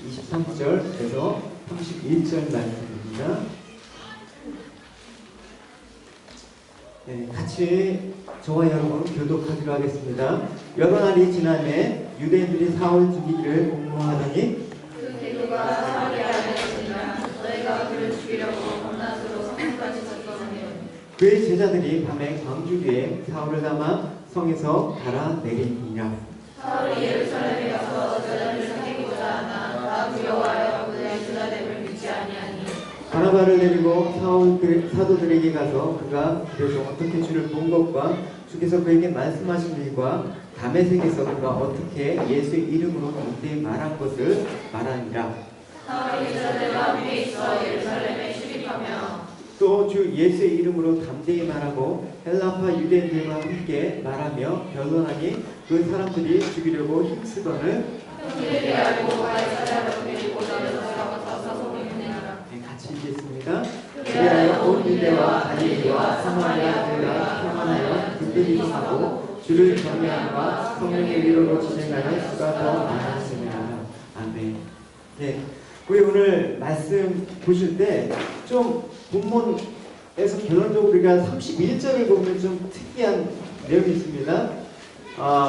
23절에서 31절 말씀입니다. 네, 같이 저와 여러분 교독하기로 하겠습니다. 여러 날이 지나매 유대인들이 사울 죽이기를 공모하더니 그 대교가 사마리아에 있으나 너희가 그를 죽이려고 밤낮으로 성까지 쳤더니 그의 제자들이 밤에 광주리에 사울을 담아 성에서 달아내리니라. 사울이 예루살렘에 가서 제자들을 사귀고자 하나 다 두려워하여 그의 제자됨을 믿지 아니하니 바나바를 데리고 사도들에게 가서 그가 길에서 어떻게 주를 본 것과 주께서 그에게 말씀하신 일과 다메섹에서 그가 어떻게 예수의 이름으로 담대히 말한 것을 말하니라. 사울이 제자들과 함께 있어 예루살렘에 출입하며 또 주 예수의 이름으로 담대히 말하고 헬라파 유대인들과 함께 말하며 변론하니 그 사람들이 죽이려고 힘쓰거늘 형제들이 알고 가이사랴로 데리고 나가서 사소문하니라. 같이 읽겠습니다. 그리하여 온 유대와 갈릴리와 사마리아들과 평안하여 그들이 하고 주를 경외함과 성령의 위로로 진행하여 수가 더 많았습니다. 아멘. 네, 우리 오늘 말씀 보실 때 좀 본문에서 결론적으로 우리가 31절을 보면 좀 특이한 내용이 있습니다.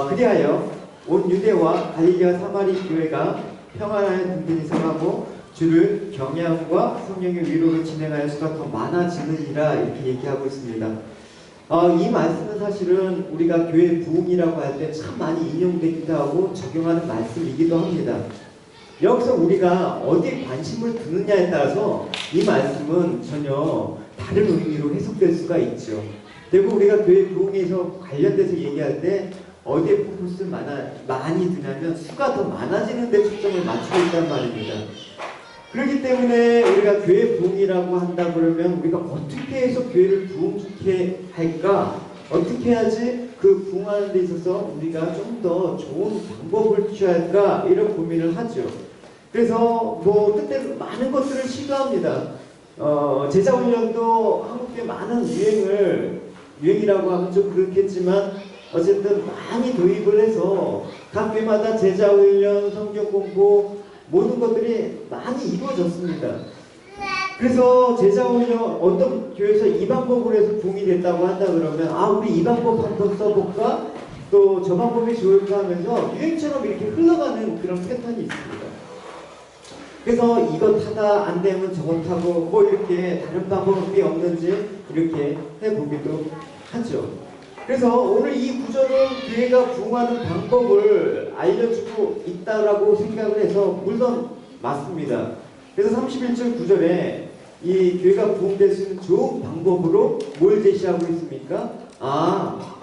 그리하여 온 유대와 갈릴리와 사마리 교회가 평안하여 든든히 서하고 주를 경외함과 성령의 위로로 진행하여 수가 더 많아지느니라 이렇게 얘기하고 있습니다. 이 말씀은 사실은 우리가 교회 부흥이라고 할 때 참 많이 인용되기도 하고 적용하는 말씀이기도 합니다. 여기서 우리가 어디에 관심을 두느냐에 따라서 이 말씀은 전혀 다른 의미로 해석될 수가 있죠. 그리고 우리가 교회 부흥에서 관련돼서 얘기할 때 어디에 포커스를 많이 두냐면 수가 더 많아지는 데 초점을 맞추고 있단 말입니다. 그렇기 때문에 우리가 교회 부흥이라고 한다 그러면 우리가 어떻게 해서 교회를 부흥케 할까? 어떻게 해야지 그 부흥하는 데 있어서 우리가 좀 더 좋은 방법을 취할까? 이런 고민을 하죠. 그래서 때때로 많은 것들을 시도합니다. 제자훈련도 한국에 많은 유행이라고 하면 좀 그렇겠지만 어쨌든 많이 도입을 해서 각 교회마다 제자훈련, 성경공부 모든 것들이 많이 이루어졌습니다. 그래서 제자훈련 어떤 교회에서 이 방법으로 해서 부흥이 됐다고 한다 그러면 우리 이 방법 한번 써볼까? 또 저 방법이 좋을까 하면서 유행처럼 이렇게 흘러가는 그런 패턴이 있습니다. 그래서 이것 하다 안 되면 저것 하고 이렇게 다른 방법이 없는지 이렇게 해보기도 하죠. 그래서 오늘 이 구절은 교회가 부흥하는 방법을 알려주고 있다라고 생각을 해서 물론 맞습니다. 그래서 31절 구절에 이 교회가 부흥될 수 있는 좋은 방법으로 뭘 제시하고 있습니까?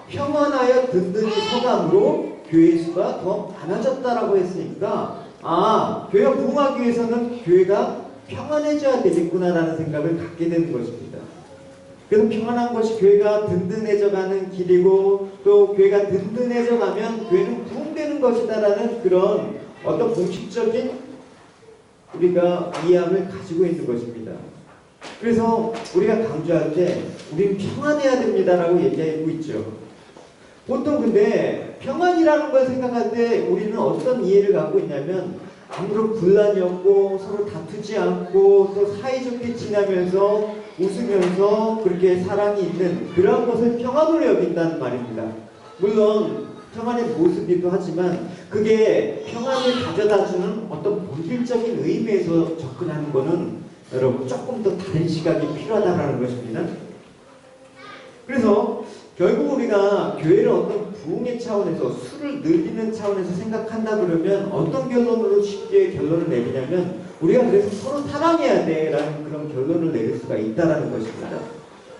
평안하여 든든히 서감으로 교회 수가 더 많아졌다라고 했으니까 교회가 부흥하기 위해서는 교회가 평안해져야 되겠구나라는 생각을 갖게 되는 것입니다. 그래서 평안한 것이 교회가 든든해져가는 길이고 또 교회가 든든해져가면 교회는 부흥되는 것이다라는 그런 어떤 공식적인 우리가 이해함을 가지고 있는 것입니다. 그래서 우리가 강조할 때 우리는 평안해야 됩니다라고 얘기하고 있죠. 보통 근데 평안이라는 걸 생각할 때 우리는 어떤 이해를 갖고 있냐면 아무런 분란이 없고 서로 다투지 않고 또 사이좋게 지내면서 웃으면서 그렇게 사랑이 있는 그런 것을 평안으로 여긴다는 말입니다. 물론 평안의 모습이기도 하지만 그게 평안을 가져다주는 어떤 본질적인 의미에서 접근하는 것은 여러분 조금 더 다른 시각이 필요하다는 것입니다. 그래서 결국 우리가 교회를 어떤 부흥의 차원에서 수를 늘리는 차원에서 생각한다 그러면 어떤 결론으로 쉽게 결론을 내리냐면 우리가 그래서 서로 사랑해야 돼라는 그런 결론을 내릴 수가 있다라는 것입니다.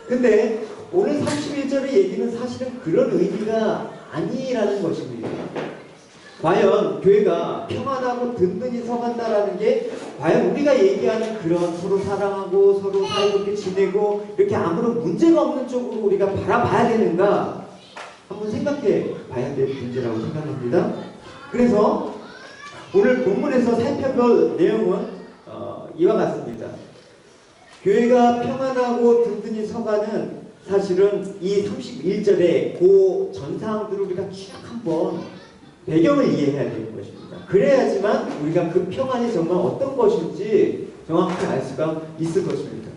근데 오늘 31절의 얘기는 사실은 그런 의미가 아니라는 것입니다. 과연 교회가 평안하고 든든히 서간다라는 게 과연 우리가 얘기하는 그런 서로 사랑하고 서로 사이좋게 지내고 이렇게 아무런 문제가 없는 쪽으로 우리가 바라봐야 되는가 한번 생각해 봐야 될 문제라고 생각합니다. 그래서 오늘 본문에서 살펴볼 내용은 이와 같습니다. 교회가 평안하고 든든히 서가는 사실은 이 31절에 그 전사항들을 우리가 쭉 한번 배경을 이해해야 되는 것입니다. 그래야지만 우리가 그 평안이 정말 어떤 것인지 정확히 알 수가 있을 것입니다.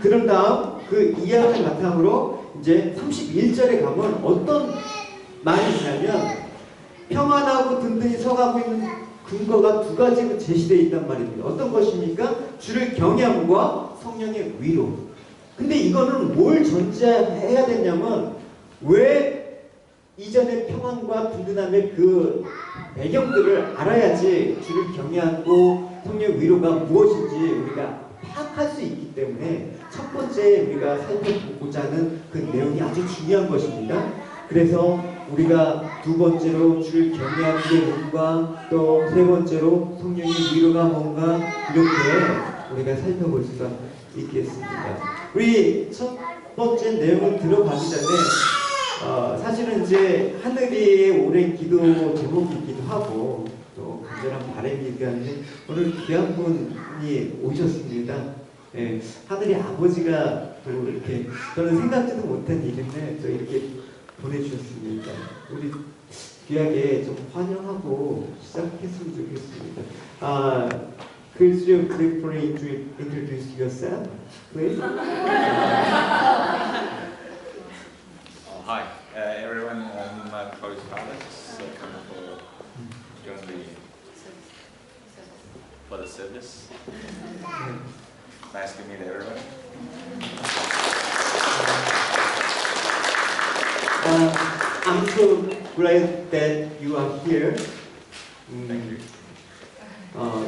그런 다음 그 이해를 바탕으로 이제 31절에 가면 어떤 말이 있냐면 평안하고 든든히 서가고 있는 근거가 두 가지로 제시되어 있단 말입니다. 어떤 것입니까? 주를 경외함과 성령의 위로. 근데 이거는 뭘 전제해야 되냐면 왜 이전의 평안과 든든함의 그 배경들을 알아야지 주를 경외하고 성령의 위로가 무엇인지 우리가 파악할 수 있기 때문에 첫 번째 우리가 살펴보고자 하는 그 내용이 아주 중요한 것입니다. 그래서 우리가 두 번째로 주를 경외하는 게 뭔가, 또 세 번째로 성령의 위로가 뭔가, 이렇게 우리가 살펴볼 수가 있겠습니다. 우리 첫 번째 내용을 들어가기 전에 사실은 이제 하늘이의 오랜 기도 제목이기도 하고 또 간절한 바람이기도 한데 오늘 귀한 분이 오셨습니다. 예, 하늘이 아버지가 또 이렇게 저는 생각지도 못한 일인데 또 이렇게 보내주셨습니다. 우리 귀하게 좀 환영하고 시작했으면 좋겠습니다. Could you briefly introduce yourself, please? Hi, everyone. I'm Chloe's father. Coming for join for the service. Nice to meet everyone. I'm so glad that you are here. Thank you.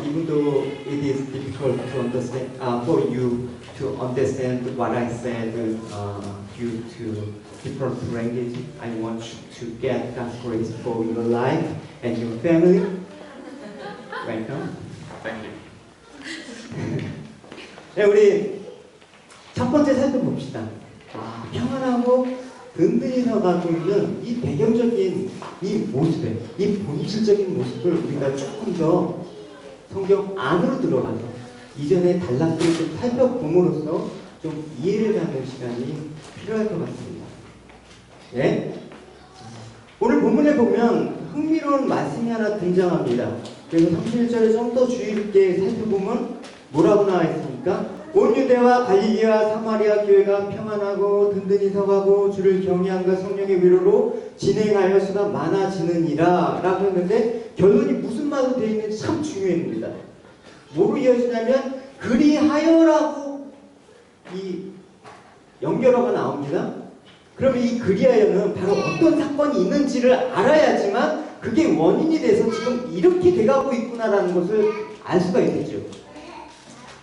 Even though it is difficult to understand for you to understand what I said due to different language, I want you to get God's grace for your life and your family. Welcome. Thank you. 네, 우리 첫 번째 살펴봅시다. 평안하고 든든히 서가고 있는 이 배경적인 이 모습에, 이 본질적인 모습을 우리가 조금 더 성경 안으로 들어가서 이전의 단락들을 좀 살펴봄으로써 좀 이해를 하는 시간이 필요할 것 같습니다. 네? 오늘 본문에 보면 흥미로운 말씀이 하나 등장합니다. 그래서 31절에 좀 더 주의 깊게 살펴보면 뭐라고 나와 있습니까? 온 유대와 갈릴리와 사마리아 교회가 평안하고 든든히 서가고 주를 경외함과 성령의 위로로 진행하여 수가 많아지느니라 라고 했는데 결론이 무슨 말로 되어 있는지 참 중요합니다. 뭐로 이어지냐면 그리하여라고 이 연결어가 나옵니다. 그러면 이 그리하여는 바로 어떤 사건이 있는지를 알아야지만 그게 원인이 돼서 지금 이렇게 돼가고 있구나라는 것을 알 수가 있겠죠.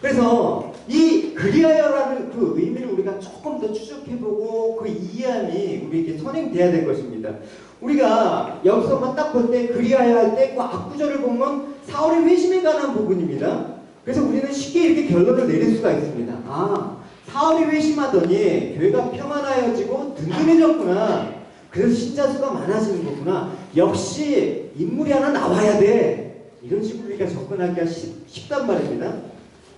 그래서 이 그리하여라는 그 의미를 우리가 조금 더 추적해보고 그 이해함이 우리에게 선행돼야 될 것입니다. 우리가 여기서만 딱 볼 때 그리하여 할 때 그 앞구절을 보면 사울의 회심에 관한 부분입니다. 그래서 우리는 쉽게 이렇게 결론을 내릴 수가 있습니다. 사울이 회심하더니 교회가 평안하여지고 든든해졌구나. 그래서 신자수가 많아지는 거구나. 역시 인물이 하나 나와야 돼. 이런 식으로 우리가 접근하기가 쉽단 말입니다.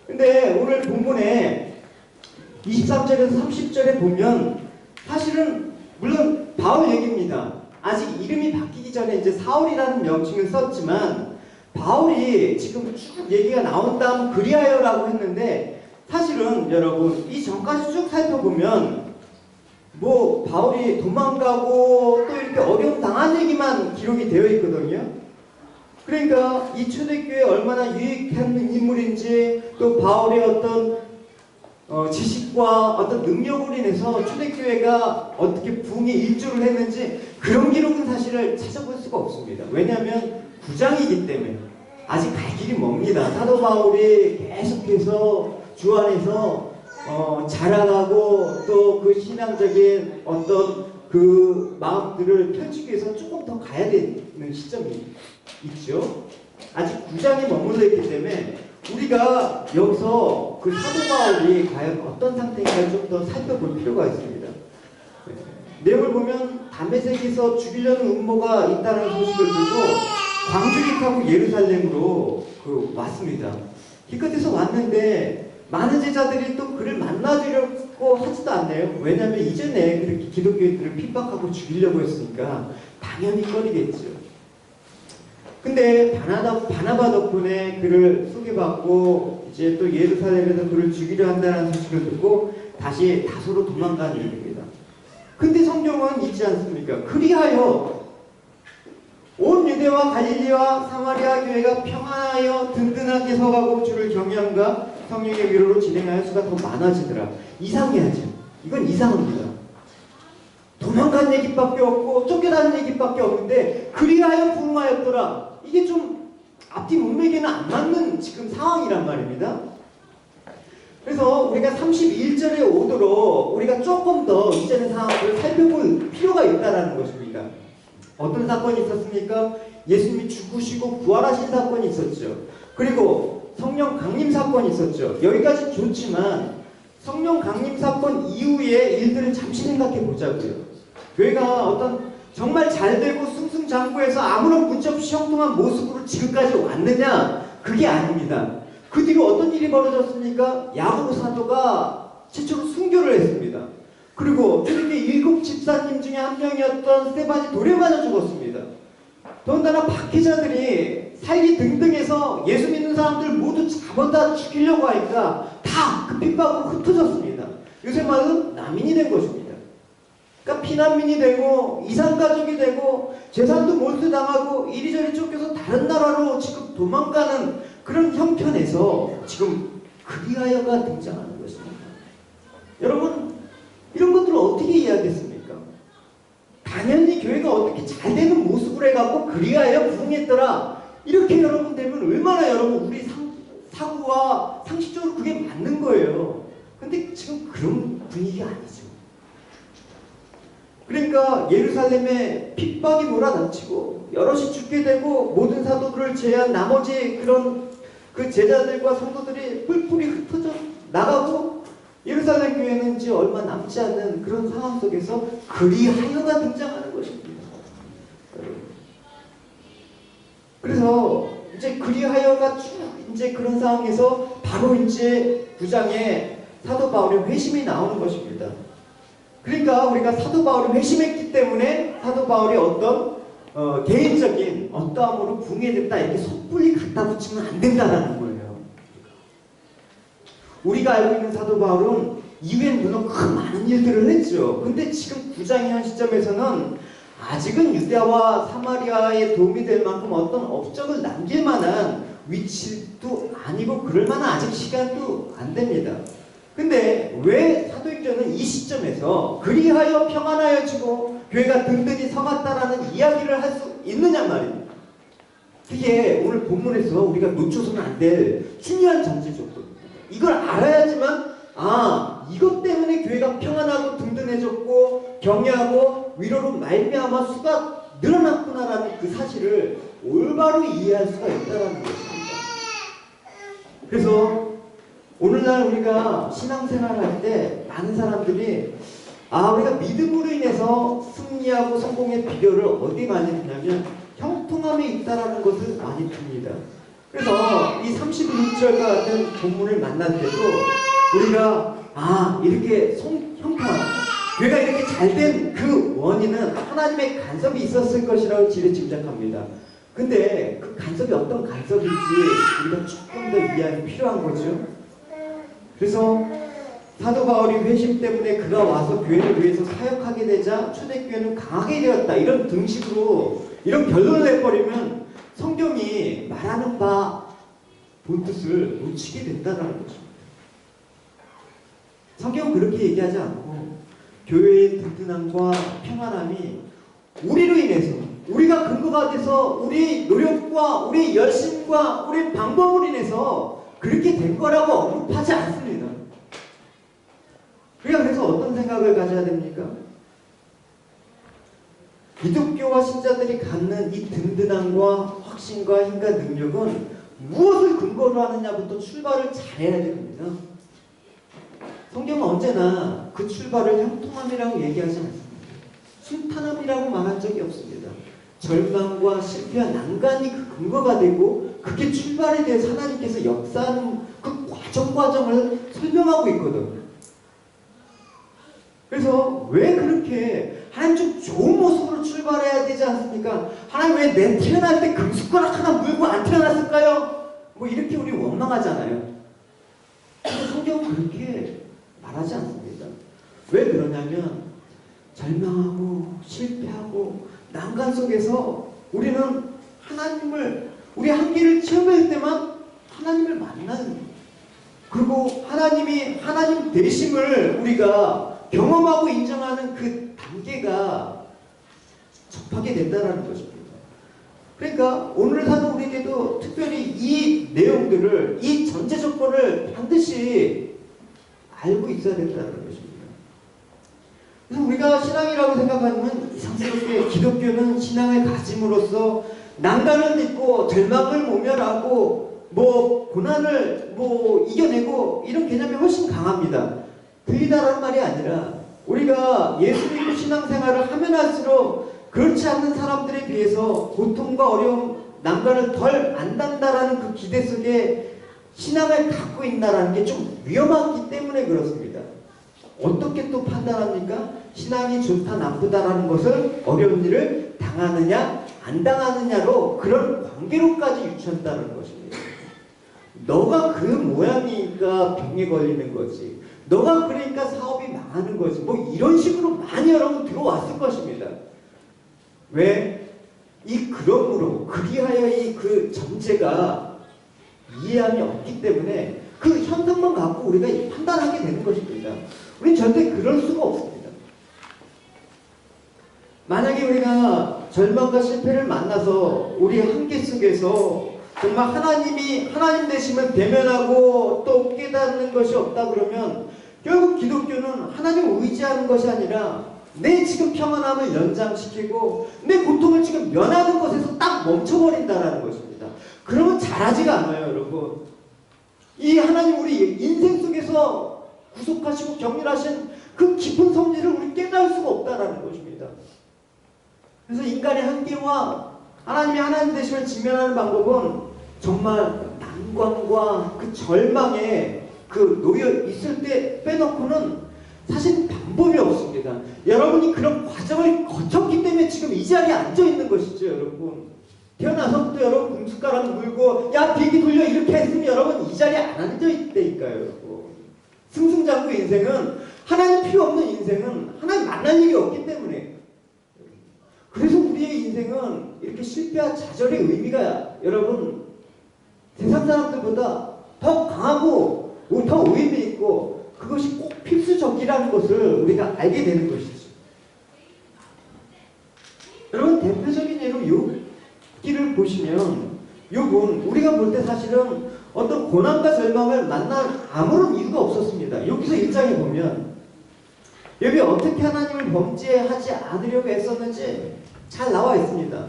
근데 오늘 본문에 23절에서 30절에 보면 사실은 물론 바울 얘기입니다. 아직 이름이 바뀌기 전에 이제 사울이라는 명칭을 썼지만 바울이 지금 쭉 얘기가 나온 다음 그리하여라고 했는데 사실은 여러분 이 전까지 쭉 살펴보면 뭐 바울이 도망가고 또 이렇게 어려움 당한 얘기만 기록이 되어 있거든요. 그러니까 이 초대교회에 얼마나 유익한 인물인지 또 바울의 어떤 지식과 어떤 능력으로 인해서 초대교회가 어떻게 부흥에 일조를 했는지 그런 기록은 사실을 찾아볼 수가 없습니다. 왜냐하면 구장이기 때문에 아직 갈 길이 멉니다. 사도 바울이 계속해서 주 안에서 자라가고 또 그 신앙적인 어떤 그 마음들을 펼치기 위해서 조금 더 가야 되는 시점이 있죠. 아직 구장에 머물러 있기 때문에 우리가 여기서 그 사도 바울이 과연 어떤 상태인가 좀 더 살펴볼 필요가 있습니다. 내용을 보면 다메섹에서 죽이려는 음모가 있다는 소식을 듣고 광주를 타고 예루살렘으로 왔습니다. 기껏해서 왔는데 많은 제자들이 또 그를 만나주려고 하지도 않네요. 왜냐하면 이전에 그렇게 기독교인들을 핍박하고 죽이려고 했으니까 당연히 꺼리겠죠. 근데 바나바 덕분에 그를 소개받고 이제 또 예루살렘에서 그를 죽이려 한다는 소식을 듣고 다시 다소로 도망가는 일입니다. 근데 성경은 있지 않습니까? 그리하여 온 유대와 갈릴리와 사마리아 교회가 평안하여 든든하게 서가고 주를 경외함과 성령의 위로로 진행하여 수가 더 많아지더라. 이상해하죠. 이건 이상합니다. 도망간 얘기밖에 없고 쫓겨나는 얘기밖에 없는데 그리하여 부흥하였더라. 이게 좀 앞뒤 문맥에는 안 맞는 지금 상황이란 말입니다. 그래서 우리가 31절에 오도록 우리가 조금 더 이전의 상황을 살펴볼 필요가 있다는 것입니다. 어떤 사건이 있었습니까? 예수님이 죽으시고 부활하신 사건이 있었죠. 그리고 성령 강림 사건이 있었죠. 여기까지 좋지만 성령 강림 사건 이후의 일들을 잠시 생각해 보자고요. 교회가 어떤 정말 잘되고 승승장구해서 아무런 문제없이 형통한 모습으로 지금까지 왔느냐? 그게 아닙니다. 그 뒤로 어떤 일이 벌어졌습니까? 야고보 사도가 최초로 순교를 했습니다. 그리고 이렇게 7 집사님 중에 한 명이었던 스데반이 돌에 맞아 죽었습니다. 더군다나 박해자들이 살기 등등해서 예수 믿는 사람들 모두 잡아다 죽이려고 하니까 다 그 핍박으로 흩어졌습니다. 요새 말은 난민이 된 것입니다. 그러니까 피난민이 되고 이산가족이 되고 재산도 몰수당하고 이리저리 쫓겨서 다른 나라로 지금 도망가는 그런 형편에서 지금 그리하여가 등장하는 것입니다. 여러분 이런 것들을 어떻게 이해하겠습니까? 당연히 교회가 어떻게 잘 되는 모습을 해갖고 그리하여 부흥했더라. 이렇게 여러분 되면 얼마나 여러분 우리 사고와 상식적으로 그게 맞는 거예요. 근데 지금 그런 분위기가 아니죠. 그러니까 예루살렘에 핍박이 몰아닥치고 여럿이 죽게 되고 모든 사도들을 제외한 나머지 그런 그 제자들과 성도들이 뿔뿔이 흩어져 나가고 예루살렘 교회는 이제 얼마 남지 않는 그런 상황 속에서 그리하여가 등장하는 것입니다. 그래서 이제 그리하여가 쭉 이제 그런 상황에서 바로 이제 9장에 사도 바울의 회심이 나오는 것입니다. 그러니까 우리가 사도 바울이 회심했기 때문에 사도 바울이 어떤 개인적인 어떠함으로 부흥해졌다 이렇게 섣불리 갖다 붙이면 안 된다라는 거예요. 우리가 알고 있는 사도 바울은 이후엔 물론 큰 많은 일들을 했죠. 근데 지금 9장의 현 시점에서는 아직은 유대와 사마리아에 도움이 될 만큼 어떤 업적을 남길 만한 위치도 아니고 그럴 만한 아직 시간도 안 됩니다. 근데 왜 사도행전은 이 시점에서 그리하여 평안하여지고 교회가 든든히 서갔다라는 이야기를 할 수 있느냐 말입니다. 그게 오늘 본문에서 우리가 놓쳐서는 안 될 중요한 정치적도입니다. 이걸 알아야지만 이것 때문에 교회가 평안하고 든든해졌고 경외하고 위로로 말미암아 수가 늘어났구나라는 그 사실을 올바로 이해할 수가 있다는 것입니다. 그래서 오늘날 우리가 신앙생활을 할 때 많은 사람들이 우리가 믿음으로 인해서 승리하고 성공의 비결을 어디 많이 듣냐면 형통함에 있다라는 것을 많이 듭니다. 그래서 이 36절 같은 본문을 만날 때도 우리가 이렇게 형통함, 교회가 이렇게 잘된 그 원인은 하나님의 간섭이 있었을 것이라고 지레 짐작합니다. 근데 그 간섭이 어떤 간섭인지 우리가 조금 더 이해하기 필요한 거죠. 그래서 사도 바울이 회심 때문에 그가 와서 교회를 위해서 사역하게 되자 초대교회는 강하게 되었다. 이런 등식으로 이런 결론을 내버리면 성경이 말하는 바 본뜻을 놓치게 된다는 것입니다. 성경은 그렇게 얘기하지 않고 교회의 든든함과 평안함이 우리로 인해서 우리가 근거가 돼서 우리 노력과 우리 열심과 우리 방법으로 인해서 그렇게 된 거라고 언급하지 않습니다. 우리가 그래서 어떤 생각을 가져야 됩니까? 기독교와 신자들이 갖는 이 든든함과 확신과 힘과 능력은 무엇을 근거로 하느냐부터 출발을 잘해야 됩니다. 성경은 언제나 그 출발을 형통함이라고 얘기하지 않습니다. 순탄함이라고 말한 적이 없습니다. 절망과 실패와 난간이 그 근거가 되고 그게 출발에 대해서 하나님께서 역사하는 그 과정을 설명하고 있거든요. 그래서 왜 그렇게 하나님 좀 좋은 모습으로 출발해야 되지 않습니까? 하나님 왜 내 태어날 때 금숟가락 하나 물고 안 태어났을까요? 뭐 이렇게 우리 원망하잖아요. 근데 성경은 그렇게 말하지 않습니다. 왜 그러냐면 절망하고 실패하고 난간 속에서 우리는 하나님을 우리 한계를 체험할 때만 하나님을 만나는, 그리고 하나님이 하나님 되심을 우리가 경험하고 인정하는 그 단계가 접하게 된다는 것입니다. 그러니까 오늘 사는 우리에게도 특별히 이 내용들을, 이 전제 조건을 반드시 알고 있어야 된다는 것입니다. 그래서 우리가 신앙이라고 생각하면 이상스럽게 기독교는 신앙을 가짐으로써 난간을 딛고 절망을 모면하고 뭐 고난을 뭐 이겨내고 이런 개념이 훨씬 강합니다. 틀리다라는 말이 아니라 우리가 예수 믿고 신앙생활을 하면 할수록 그렇지 않는 사람들에 비해서 고통과 어려움, 난간을 덜 안단다라는 그 기대 속에 신앙을 갖고 있다라는 게 좀 위험하기 때문에 그렇습니다. 어떻게 또 판단합니까? 신앙이 좋다 나쁘다라는 것을 어려운 일을 당하느냐 안 당하느냐로 그런 관계로까지 유추한다는 것입니다. 너가 그 모양이니까 병에 걸리는 거지, 너가 그러니까 사업이 망하는 거지, 뭐 이런 식으로 많이 여러분 들어왔을 것입니다. 왜? 이 그러므로 그리하여 이 그 전제가 이해함이 없기 때문에 그 현상만 갖고 우리가 판단하게 되는 것입니다. 우리는 절대 그럴 수가 없습니다. 만약에 우리가 절망과 실패를 만나서 우리 한계 속에서 정말 하나님 되심을 대면하고 또 깨닫는 것이 없다 그러면 결국 기독교는 하나님을 의지하는 것이 아니라 내 지금 평안함을 연장시키고 내 고통을 지금 면하는 것에서 딱 멈춰버린다는 것입니다. 그러면 잘하지가 않아요, 여러분. 이 하나님 우리 인생 속에서 구속하시고 경륜하신 그 깊은 섭리를 우리 깨달을 수가 없다는 것입니다. 그래서 인간의 한계와 하나님이 하나님 되심을 직면하는 방법은 정말 난관과 그 절망에 그 놓여 있을 때 빼놓고는 사실 방법이 없습니다. 여러분이 그런 과정을 거쳤기 때문에 지금 이 자리에 앉아 있는 것이죠, 여러분. 태어나서부터 여러분 금숟가락 물고 야 비행기 돌려 이렇게 했으면 여러분 이 자리에 안 앉아 있다니까요, 여러분. 승승장구 인생은, 하나님 필요 없는 인생은 하나님 만날 일이 없기 때문에. 그래서 우리의 인생은 이렇게 실패와 좌절의 의미가 여러분 세상 사람들보다 더 강하고 더 의미 있고 그것이 꼭 필수적이라는 것을 우리가 알게 되는 것이죠. 여러분 대표적인 예로 욥기를 보시면 욥은 우리가 볼 때 사실은 어떤 고난과 절망을 만날 아무런 이유가 없었습니다. 여기서 1장에 보면 욥이 어떻게 하나님을 범죄하지 않으려고 애썼는지 잘 나와 있습니다.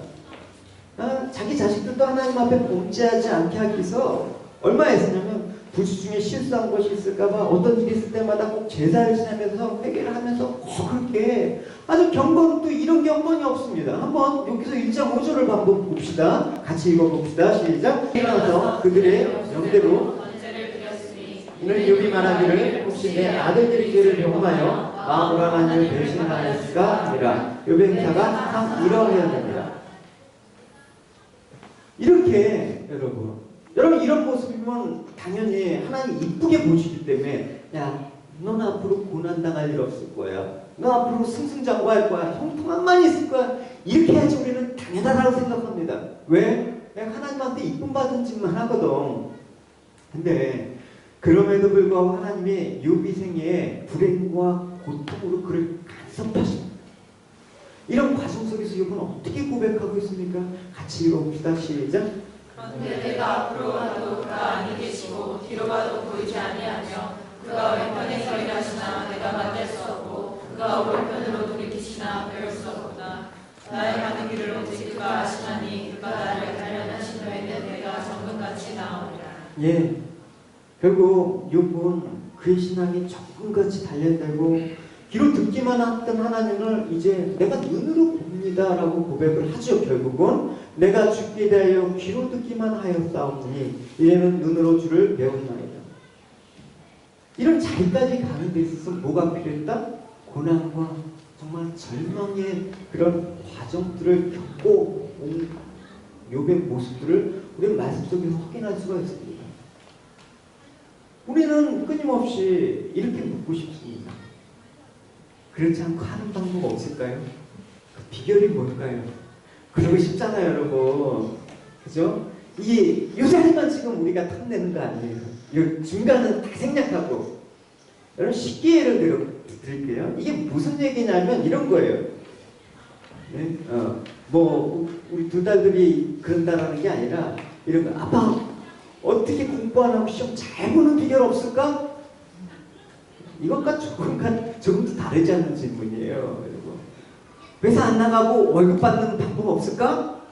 자기 자식들도 하나님 앞에 범죄하지 않게 하기 위해서 얼마나 애썼냐면 부지 중에 실수한 것이 있을까봐 어떤 일이 있을 때마다 꼭 제사를 지내면서 회개를 하면서 그렇게 아주 경건도 이런 경건이 없습니다. 한번 여기서 1장 5절을 한번 봅시다. 같이 읽어봅시다. 시작. 일어나서 그들의 영대로 이는 욥이 말하기를 혹시 내 아들들이 죄를 경험하여 마음으로 하나님을 배신하였을까 하니라. 욥의 행사가 항상 이러해야 됩니다. 이렇게 여러분 이런 모습이면 당연히 하나님 이쁘게 보시기 때문에 야, 넌 앞으로 고난당할 일 없을 거야. 너 앞으로 승승장구할 거야. 형통함만 있을 거야. 이렇게 해야지 우리는 당연하다고 생각합니다. 왜? 내가 하나님한테 이쁨 받은 짓만 하거든. 근데 그럼에도 불구하고 하나님이 욥이 생애에 불행과 고통으로 그를 간섭하십니다. 이런 과정 속에서 욥은 어떻게 고백하고 있습니까? 같이 읽어봅시다. 시작. 그런데 내가 앞으로 가도 그가 아니 계시고 뒤로 가도 보이지 아니하며 그가 왼편에서 일하시나 내가 만날 수 없고 그가 오른편으로 돌이키시나 배울 수 없구나. 나의 가는 길을 오직 그가 아시나니 그가 나를 단련하신 후에는 내가 정금같이 나오리라. 예, 결국 욥은 그의 신앙이 정금같이 단련되고 귀로 듣기만 했던 하나님을 이제 내가 눈으로 봅니다 라고 고백을 하죠. 결국은 내가 죽게 대하여 귀로 듣기만 하였사오니 이제는 눈으로 주를 배웠나이다. 이런 자리까지 가는 데 있어서 뭐가 필요했다? 고난과 정말 절망의 그런 과정들을 겪고 온 욥의 모습들을 우리는 말씀 속에서 확인할 수가 있습니다. 우리는 끊임없이 이렇게 묻고 싶습니다. 그렇지 않고 하는 방법 없을까요? 그 비결이 뭘까요? 그러고 싶잖아요, 여러분. 그죠? 이게 요 자리만 지금 우리가 탐내는 거 아니에요. 요 중간은 다 생략하고. 여러분 쉽게 예를 드릴게요. 이게 무슨 얘기냐면 이런 거예요. 네? 뭐 우리 두 딸들이 그런다라는 게 아니라 이런 거. 아빠 어떻게 공부 안 하고 시험 잘 보는 비결 없을까? 이것과 조금 더 다르지 않는 질문이에요. 여러분. 회사 안 나가고 월급 받는 방법 없을까?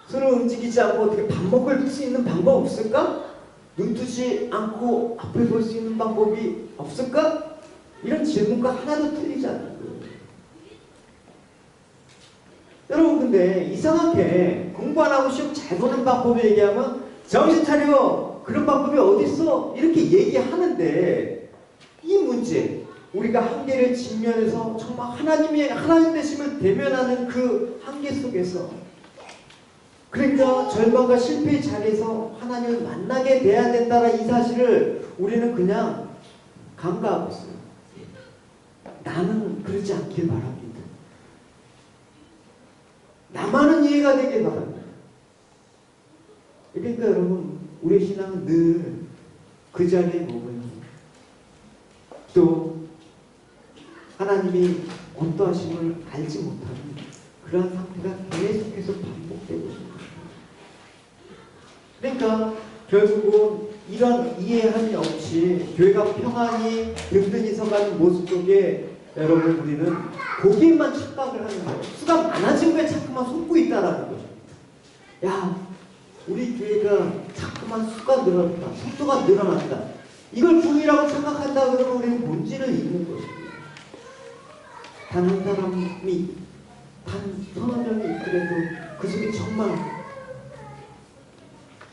손을 움직이지 않고 어떻게 밥 먹을 수 있는 방법 없을까? 눈 뜨지 않고 앞을 볼 수 있는 방법이 없을까? 이런 질문과 하나도 틀리지 않는 거예요. 여러분 근데 이상하게 공부 안 하고 시험 잘 보는 방법을 얘기하면 정신 차려! 그런 방법이 어디 있어? 이렇게 얘기하는데 이 문제 우리가 한계를 직면해서 정말 하나님 되심을 대면하는 그 한계 속에서 그러니까 절망과 실패의 자리에서 하나님을 만나게 돼야 된다는 이 사실을 우리는 그냥 간과하고 있어요. 나는 그러지 않길 바랍니다. 나만은 이해가 되길 바랍니다. 그러니까 여러분 우리의 신앙은 늘 그 자리에 머물러 또 하나님이 어떠하심을 알지 못하는 그런 상태가 계속해서 반복되고 있습니다. 그러니까 결국은 이런 이해함이 없이 교회가 평안히 든든히 서가는 모습 속에 여러분 우리는 거기에만 착각을 하는 거예요. 수가 많아진 거에 자꾸만 속고 있다라는 것입니다. 야, 우리 교회가 자꾸만 수가 늘어났다, 속도가 늘어났다. 이걸 부이라고 생각한다 그러면 우리는 본질을 잃는 것입니다. 단 한 사람이, 단 서너 명이 있더라도 그 속에 정말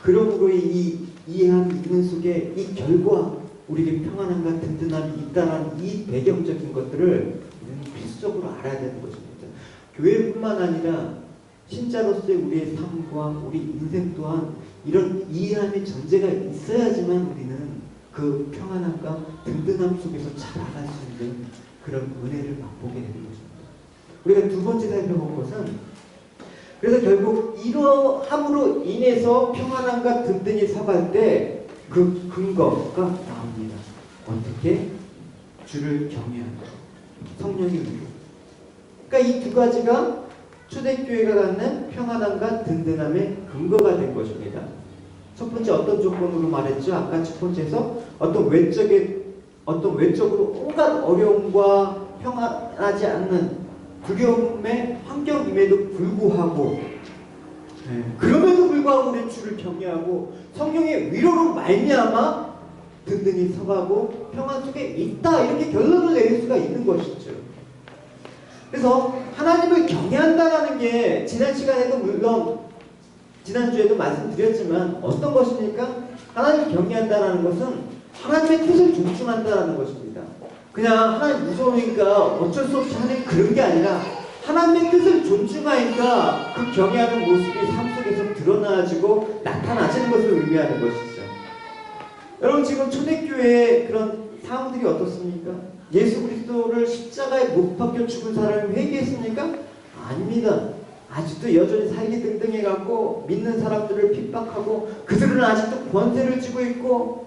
그러므로 이 이해함이 있는 속에 이 결과 우리에게 평안함과 든든함이 있다는 이 배경적인 것들을 우리는 필수적으로 알아야 되는 것입니다. 교회뿐만 아니라 신자로서의 우리의 삶과 우리 인생 또한 이런 이해함의 전제가 있어야지만 우리는 그 평안함과 든든함 속에서 자라갈 수 있는 그런 은혜를 맛보게 되는 것입니다. 우리가 두 번째 살펴본 것은 그래서 결국 이러함으로 인해서 평안함과 든든히 서갈 때 그 근거가 나옵니다. 어떻게? 주를 경외하는 성령의 위로. 그러니까 이 두 가지가 초대교회가 갖는 평안함과 든든함의 근거가 된 것입니다. 첫 번째 어떤 조건으로 말했죠? 아까 첫 번째에서 어떤 외적으로 온갖 어려움과 평안하지 않는 두려움의 환경임에도 불구하고 그럼에도 불구하고 우리 주를 경외하고 성령의 위로로 말미암아 든든히 서가고 평안 속에 있다 이렇게 결론을 내릴 수가 있는 것이죠. 그래서 하나님을 경외한다라는 게 지난 시간에도 물론 지난주에도 말씀드렸지만 어떤 것입니까? 하나님을 경외한다라는 것은 하나님의 뜻을 존중한다라는 것입니다. 그냥 하나님 무서우니까 어쩔 수 없이 하는 그런 게 아니라 하나님의 뜻을 존중하니까 그 경외하는 모습이 삶 속에서 드러나지고 나타나지는 것을 의미하는 것이죠. 여러분 지금 초대교회의 그런 상황들이 어떻습니까? 예수 그리스도를 십자가에 못 박혀 죽은 사람이 회개했습니까? 아닙니다. 아직도 여전히 살기 등등해갖고 믿는 사람들을 핍박하고 그들은 아직도 권세를 쥐고 있고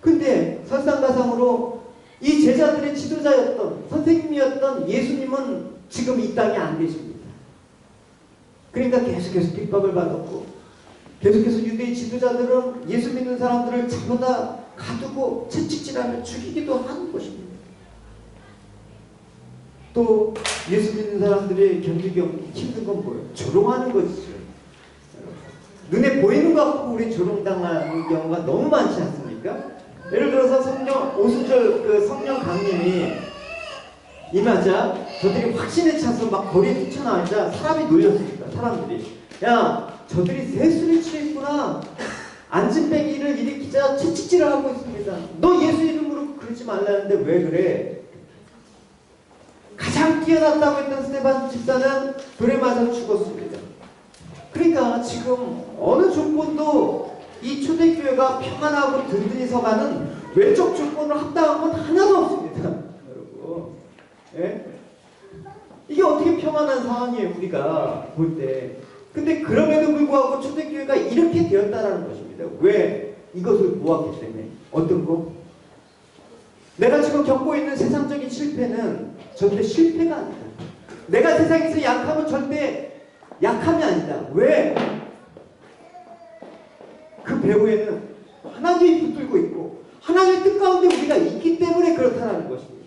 근데 설상가상으로 이 제자들의 지도자였던 선생님이었던 예수님은 지금 이 땅에 안 계십니다. 그러니까 계속해서 핍박을 받았고 계속해서 유대의 지도자들은 예수 믿는 사람들을 잡아다 가두고 채찍질하며 죽이기도 하는 것입니다. 또 예수 믿는 사람들이 견디기 힘든 건 뭐예요? 조롱하는 것이죠. 눈에 보이는 것 같고 우리 조롱당하는 경우가 너무 많지 않습니까? 예를 들어서 오순절 그 성령 강림이 임하자 저들이 확신에 차서 막 거리에 뛰쳐나오자 사람이 놀렸습니다. 사람들이 야 저들이 세수를 취했구나. 안진뱅이를 일으키자 채찍질을 하고 있습니다. 너 예수 이름으로 그러지 말라는데 왜 그래? 가장 뛰어났다고 했던 스데반 집사는 돌에 맞아 죽었습니다. 그러니까 지금 어느 조건도 이 초대교회가 평안하고 든든히 서가는 외적 조건을 합당한 건 하나도 없습니다. 여러분, 예? 이게 어떻게 평안한 상황이에요, 우리가 볼 때. 근데 그럼에도 불구하고 초대교회가 이렇게 되었다라는 것입니다. 왜? 이것을 보았기 때문에. 어떤 거? 내가 지금 겪고 있는 세상적인 실패는 절대 실패가 아니다. 내가 세상에서 약하면 절대 약함이 아니다. 왜? 그 배후에는 하나님이 붙들고 있고 하나님의 뜻 가운데 우리가 있기 때문에 그렇다는 것입니다.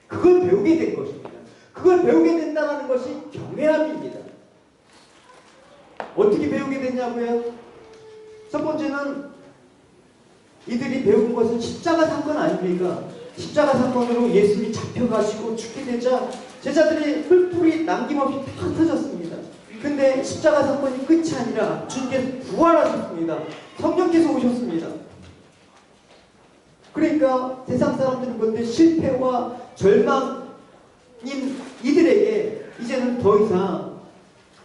그걸 배우게 된 것입니다. 그걸 배우게 된다는 것이 경외함입니다. 어떻게 배우게 됐냐고요? 첫 번째는 이들이 배운 것은 십자가 사건 아닙니까? 십자가 사건으로 예수님이 잡혀가시고 죽게 되자 제자들이 뿔뿔이 남김없이 다 흩어졌습니다. 근데 십자가 사건이 끝이 아니라 주님께서 부활하셨습니다. 성령께서 오셨습니다. 그러니까 세상 사람들은 그때 실패와 절망인 이들에게 이제는 더 이상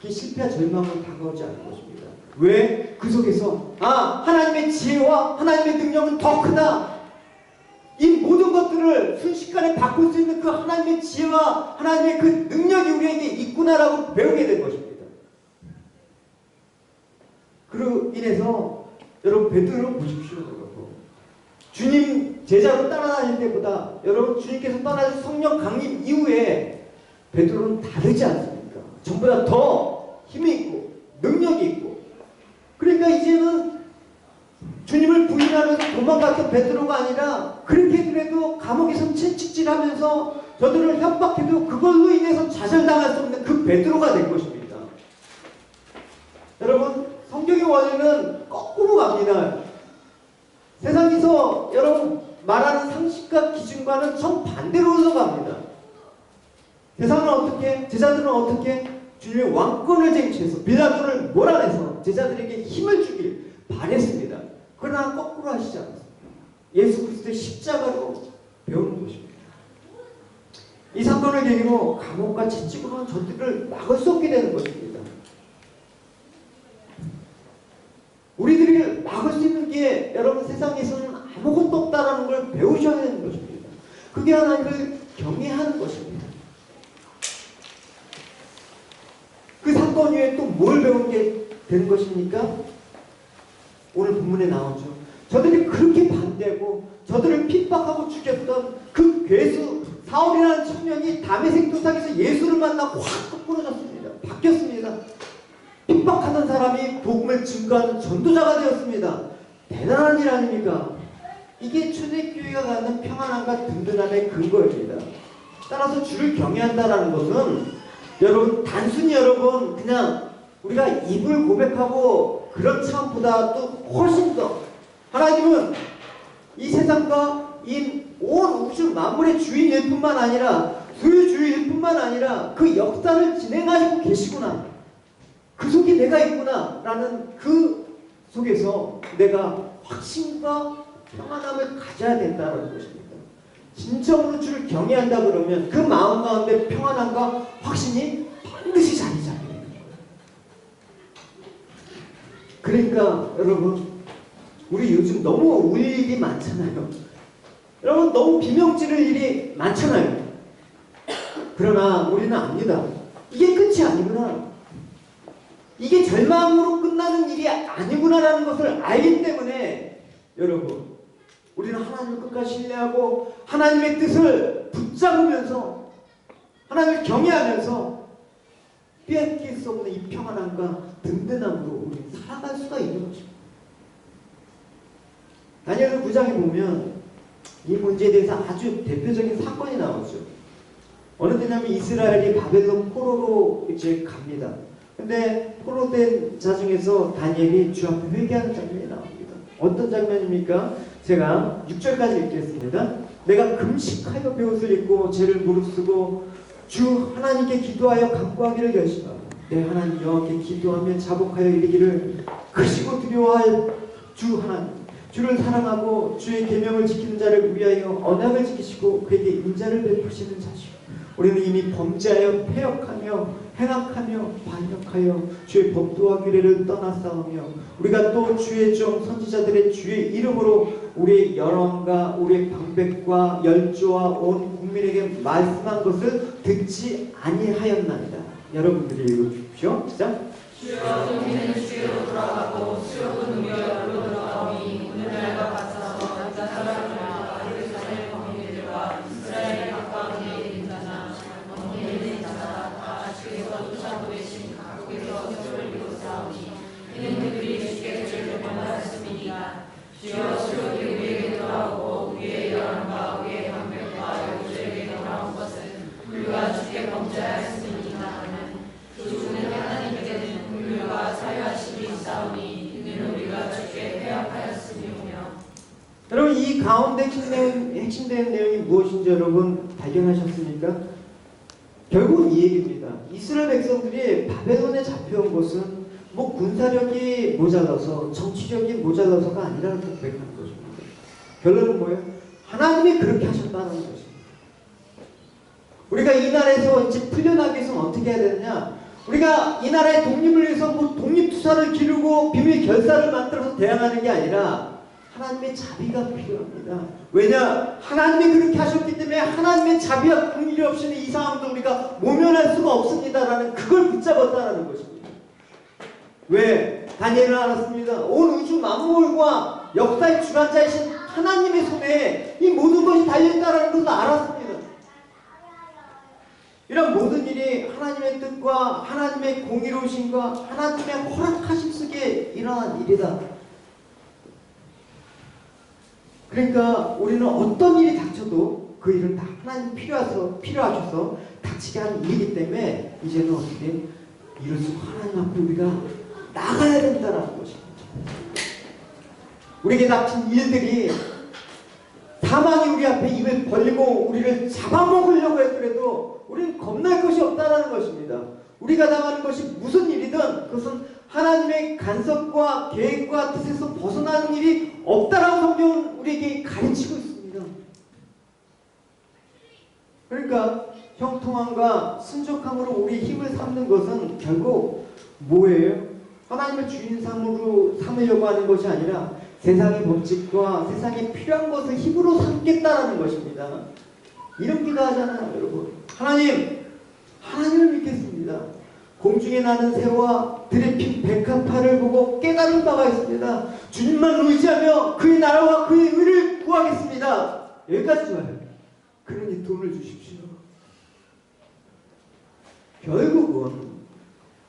그 실패와 절망은 다가오지 않는 것입니다. 왜? 그 속에서 하나님의 지혜와 하나님의 능력은 더 크다. 이 모든 것들을 순식간에 바꿀 수 있는 그 하나님의 지혜와 하나님의 그 능력이 우리에게 있구나라고 배우게 된 것입니다. 그로 인해서 여러분 베드로 보십시오. 여러분. 주님 제자로 따라다닐 때보다 여러분 주님께서 떠나신 성령 강림 이후에 베드로는 다르지 않습니까? 전보다 더 힘이 있고 능력이 있고 그러니까 이제는 주님을 부인하면서 도망갔던 베드로가 아니라 그렇게 해도 감옥에서 채찍질하면서 저들을 협박해도 그걸로 인해서 좌절당할 수 없는 그 베드로가 될 것입니다. 여러분 성경의 원리는 거꾸로 갑니다. 세상에서 여러분 말하는 상식과 기준과는 정반대로 흘러갑니다. 세상은 어떻게? 제자들은 어떻게? 주님의 왕권을 쟁취해서 빌라도를 몰아내서 제자들에게 힘을 주길 바랬습니다. 그러나 거꾸로 하시지 않았습니다. 예수 그리스도의 십자가로 배우는 것입니다. 이 사건을 계기로 감옥과 채찍으로는 저들을 막을 수 없게 되는 것입니다. 우리들이 막을 수 있는 게 여러분 세상에서는 아무것도 없다라는 걸 배우셔야 되는 것입니다. 그게 하나님을 경외하는 것입니다. 그 사건 위에 또 뭘 배우는 게 되는 것입니까? 오늘 본문에 나오죠. 저들이 그렇게 반대하고 저들을 핍박하고 죽였던 그 괴수 사울이라는 청년이 다메섹 도상에서 예수를 만나고 확 부러졌습니다. 바뀌었습니다. 핍박하던 사람이 복음을 증거하는 전도자가 되었습니다. 대단한 일 아닙니까? 이게 초대교회가 갖는 평안함과 든든함의 근거입니다. 따라서 주를 경외한다는 것은 여러분 단순히 여러분 그냥 우리가 입을 고백하고 그런 차원보다 또 훨씬 더 하나님은 이 세상과 이 온 우주 만물의 주인일 뿐만 아니라 소유주의일 뿐만 아니라 그 역사를 진행하시고 계시구나. 그 속에 내가 있구나 라는 그 속에서 내가 확신과 평안함을 가져야 된다는 것입니다. 진정으로 주를 경외한다 그러면 그 마음 가운데 평안함과 확신이 반드시 자리 잡게 되는 거예요. 그러니까 여러분 우리 요즘 너무 울 일이 많잖아요. 여러분 너무 비명지를 일이 많잖아요. 그러나 우리는 압니다. 이게 끝이 아니구나. 이게 절망으로 끝나는 일이 아니구나라는 것을 알기 때문에 여러분 우리는 하나님을 끝까지 신뢰하고 하나님의 뜻을 붙잡으면서 하나님을 경외하면서 빼앗길 수 없는 이 평안함과 든든함으로 우리는 살아갈 수가 있는 것입니다. 다니엘 9장에 보면 이 문제에 대해서 아주 대표적인 사건이 나오죠. 어느 때냐면 이스라엘이 바벨론 포로로 이제 갑니다. 근데 포로된 자 중에서 다니엘이 주 앞에 회개하는 장면이 나옵니다. 어떤 장면입니까? 제가 6절까지 읽겠습니다. 내가 금식하여 베옷을 입고 죄를 무릅쓰고 주 하나님께 기도하여 간구하기를 결심하고 내 하나님 여호와께 기도하며 자복하여 이르기를 크시고 두려워할 주 하나님 주를 사랑하고 주의 계명을 지키는 자를 위하여 언약을 지키시고 그에게 인자를 베푸시는 자시오 우리는 이미 범죄하여 패역하며 행악하며 반역하여 주의 법도와 규례를 떠나싸우며 우리가 또 주의 종 선지자들의 주의 이름으로 우리의 열왕과 우리의 방백과 열조와 온 국민에게 말씀한 것을 듣지 아니하였나이다. 여러분들이 읽어주십시오. 시작. 주여 우리는 주께로 돌아가고 수욕은 우리로 돌아오니 오늘날과 같아서 나사로와 예루살렘 거민들과 이스라엘 각광에 이른 자나 언니에 이른 자나 다 주께서 쫓아보내신 각국에서 수를 이루어 싸우니 이는 그들이 주께 죄를 범하였음이니라. 주여 수욕이 우리에게 돌아오고 우리의 열왕과 우리의 방백과 열조에게 돌아온 것은 우리가 주께 범죄하였음이니라 하는 주는 하나님께는 긍휼과 사유하심이 있사오니 이는 우리가 주께 회합하였으니며. 여러분 이 가운데 핵심된 내용이 무엇인지 여러분 발견하셨습니까? 결국은 이 얘기입니다. 이스라엘 백성들이 바벨론에 잡혀온 것은 뭐 군사력이 모자라서 정치력이 모자라서가 아니라는 고백하는 것입니다. 결론은 뭐예요? 하나님이 그렇게 하셨다는 것입니다. 우리가 이 나라에서 이제 풀려나기 위해서는 어떻게 해야 되느냐? 우리가 이 나라의 독립을 위해서 뭐 독립투사를 기르고 비밀 결사를 만들어서 대항하는 게 아니라 하나님의 자비가 필요합니다. 왜냐? 하나님이 그렇게 하셨기 때문에 하나님의 자비와 긍휼이 없이는 이 상황도 우리가 모면할 수가 없습니다라는 그걸 붙잡았다는 것입니다. 왜? 다니엘은 알았습니다. 온 우주 만물과 역사의 주관자이신 하나님의 손에 이 모든 것이 달려있다는 것을 알았습니다. 이런 모든 일이 하나님의 뜻과 하나님의 공의로우심과 하나님의 허락하심 속에 일어난 일이다. 그러니까 우리는 어떤 일이 닥쳐도 그 일은 다 하나님 필요하셔서 닥치게 하는 일이기 때문에 이제는 어떻게 이럴 수 하나님 앞에 우리가 나가야 된다는 것입니다. 우리에게 닥친 일들이 사망이 우리 앞에 입을 벌리고 우리를 잡아먹으려고 했더라도 우리는 겁날 것이 없다는 것입니다. 우리가 당하는 것이 무슨 일이든 그것은 하나님의 간섭과 계획과 뜻에서 벗어나는 일이 없다라고 성경은 우리에게 가르치고 있습니다. 그러니까 형통함과 순종함으로 우리 힘을 삼는 것은 결국 뭐예요? 하나님을 주인 삼으려고 하는 것이 아니라 세상의 법칙과 세상에 필요한 것을 힘으로 삼겠다라는 것입니다. 이런 기도하잖아요, 여러분. 하나님을 믿겠습니다. 공중에 나는 새와 들에 핀 백합화를 보고 깨달은 바가 있습니다. 주님만 의지하며 그의 나라와 그의 의를 구하겠습니다. 여기까지 좋아요. 그러니 돈을 주십시오. 결국은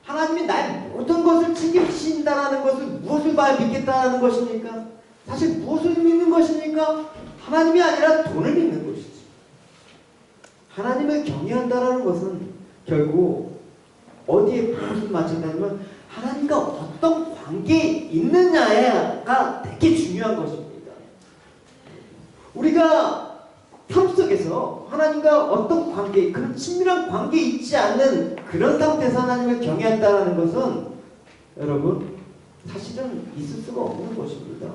하나님이 나의 모든 것을 책임지신다라는 것을 무엇을 봐야 믿겠다는 것입니까? 사실 무엇을 믿는 것입니까? 하나님이 아니라 돈을 믿는 것이지. 하나님을 경외한다라는 것은 결국 어디에 무엇을 맞춘다면 하나님과 어떤 관계에 있느냐가 되게 중요한 것입니다. 우리가 삶 속에서 하나님과 어떤 관계, 그런 친밀한 관계에 있지 않는 그런 상태에서 하나님을 경외한다는 것은 여러분 사실은 있을 수가 없는 것입니다.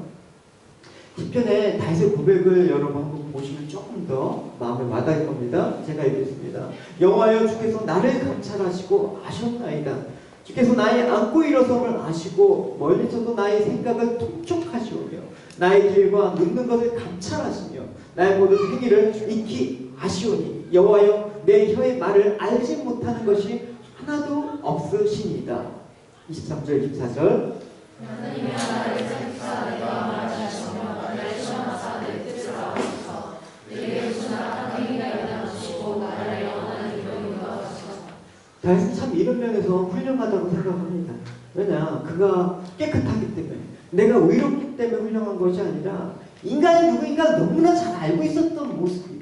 시편의 다윗의 고백을 여러분 한번 보시면 조금 더 마음에 와닿을 겁니다. 제가 읽겠습니다. 여호와여 주께서 나를 감찰하시고 아셨나이다. 주께서 나의 앉고 일어섬을 아시고 멀리서도 나의 생각을 통촉하시오며 나의 길과 눕는 것을 감찰하시며 나의 모든 행위를 익히 아시오니 여호와여 내 혀의 말을 알지 못하는 것이 하나도 없으시니이다. 23절 24절 하나님이 나를 살피사 내가 말하시며 나를 시험하사 내 뜻을 아옵소서. 내게 주나 행위가 일어나시고 나를 영원한 이름으로 하소서. 다윗은 참 이런 면에서 훌륭하다고 생각합니다. 왜냐? 그가 깨끗하기 때문에, 내가 의롭기 때문에 훌륭한 것이 아니라 인간이 누구인가 너무나 잘 알고 있었던 모습이에요.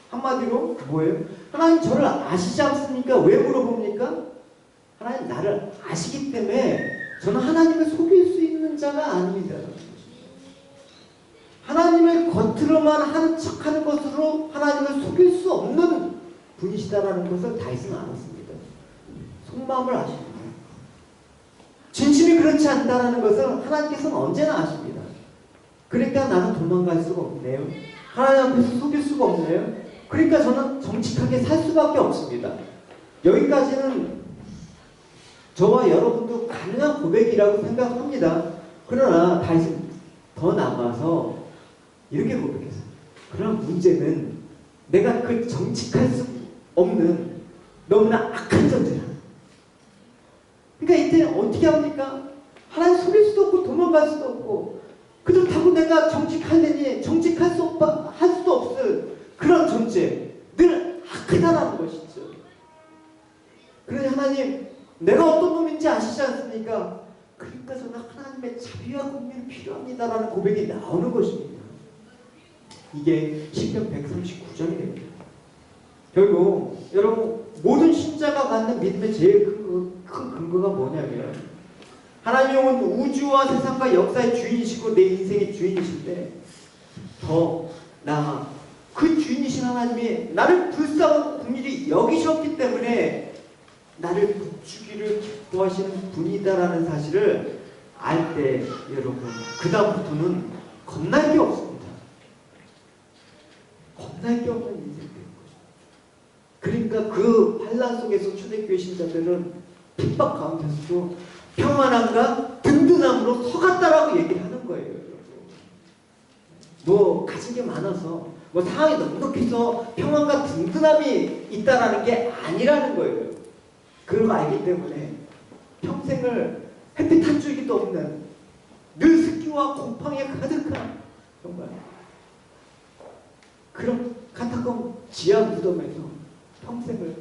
한마디로 뭐예요? 하나님 저를 아시지 않습니까? 왜 물어봅니까? 하나님 나를 아시기 때문에 저는 하나님을 속일 수 있는 자가 아닙니다. 하나님을 겉으로만 하는 척하는 것으로 하나님을 속일 수 없는 분이시다라는 것을 다윗은 알았습니다. 속마음을 아십니다. 진심이 그렇지 않다라는 것을 하나님께서는 언제나 아십니다. 그러니까 나는 도망갈 수가 없네요. 하나님 앞에서 속일 수가 없네요. 그러니까 저는 정직하게 살 수밖에 없습니다. 여기까지는 저와 여러분도 가능한 고백이라고 생각합니다. 그러나 다시 더 남아서 이렇게 고백했어요. 그러나 문제는 내가 그 정직할 수 없는 너무나 악한 존재다. 그러니까 이때 어떻게 합니까? 하나님 속일 수도 없고 도망갈 수도 없고 그렇다고 내가 정직하려니 정직할 수 없다, 할 수도 없을 그런 존재, 늘 악하다라는 것이죠. 그러니 하나님, 내가 어떤 놈인지 아시지 않습니까? 그러니까 저는 하나님의 자비와 공의가 필요합니다라는 고백이 나오는 것입니다. 이게 시편 139장이 됩니다. 결국 여러분 모든 신자가 갖는 믿음의 제일 큰 근거가 뭐냐면 하나님은 우주와 세상과 역사의 주인이시고 내 인생의 주인이신데 더 나아 그 주인이신 하나님이 나를 불쌍하고 긍휼히 여기셨기 때문에 나를 부추기를 기뻐하시는 분이다라는 사실을 알 때 여러분 그 다음부터는 겁날 게 없습니다. 겁날 게 없는 인생이 되는 거죠. 그러니까 그 환난 속에서 초대교회 신자들은 핍박 가운데서도 평안함과 든든함으로 서갔다라고 얘기를 하는 거예요. 여러분. 뭐 가진 게 많아서 뭐 상황이 넉넉해서 평안과 든든함이 있다라는 게 아니라는 거예요. 그걸 알기 때문에 평생을 햇빛 한 줄기도 없는 늘 습기와 곰팡이에 가득한 정말 그런 카타콤 지하 무덤에서 평생을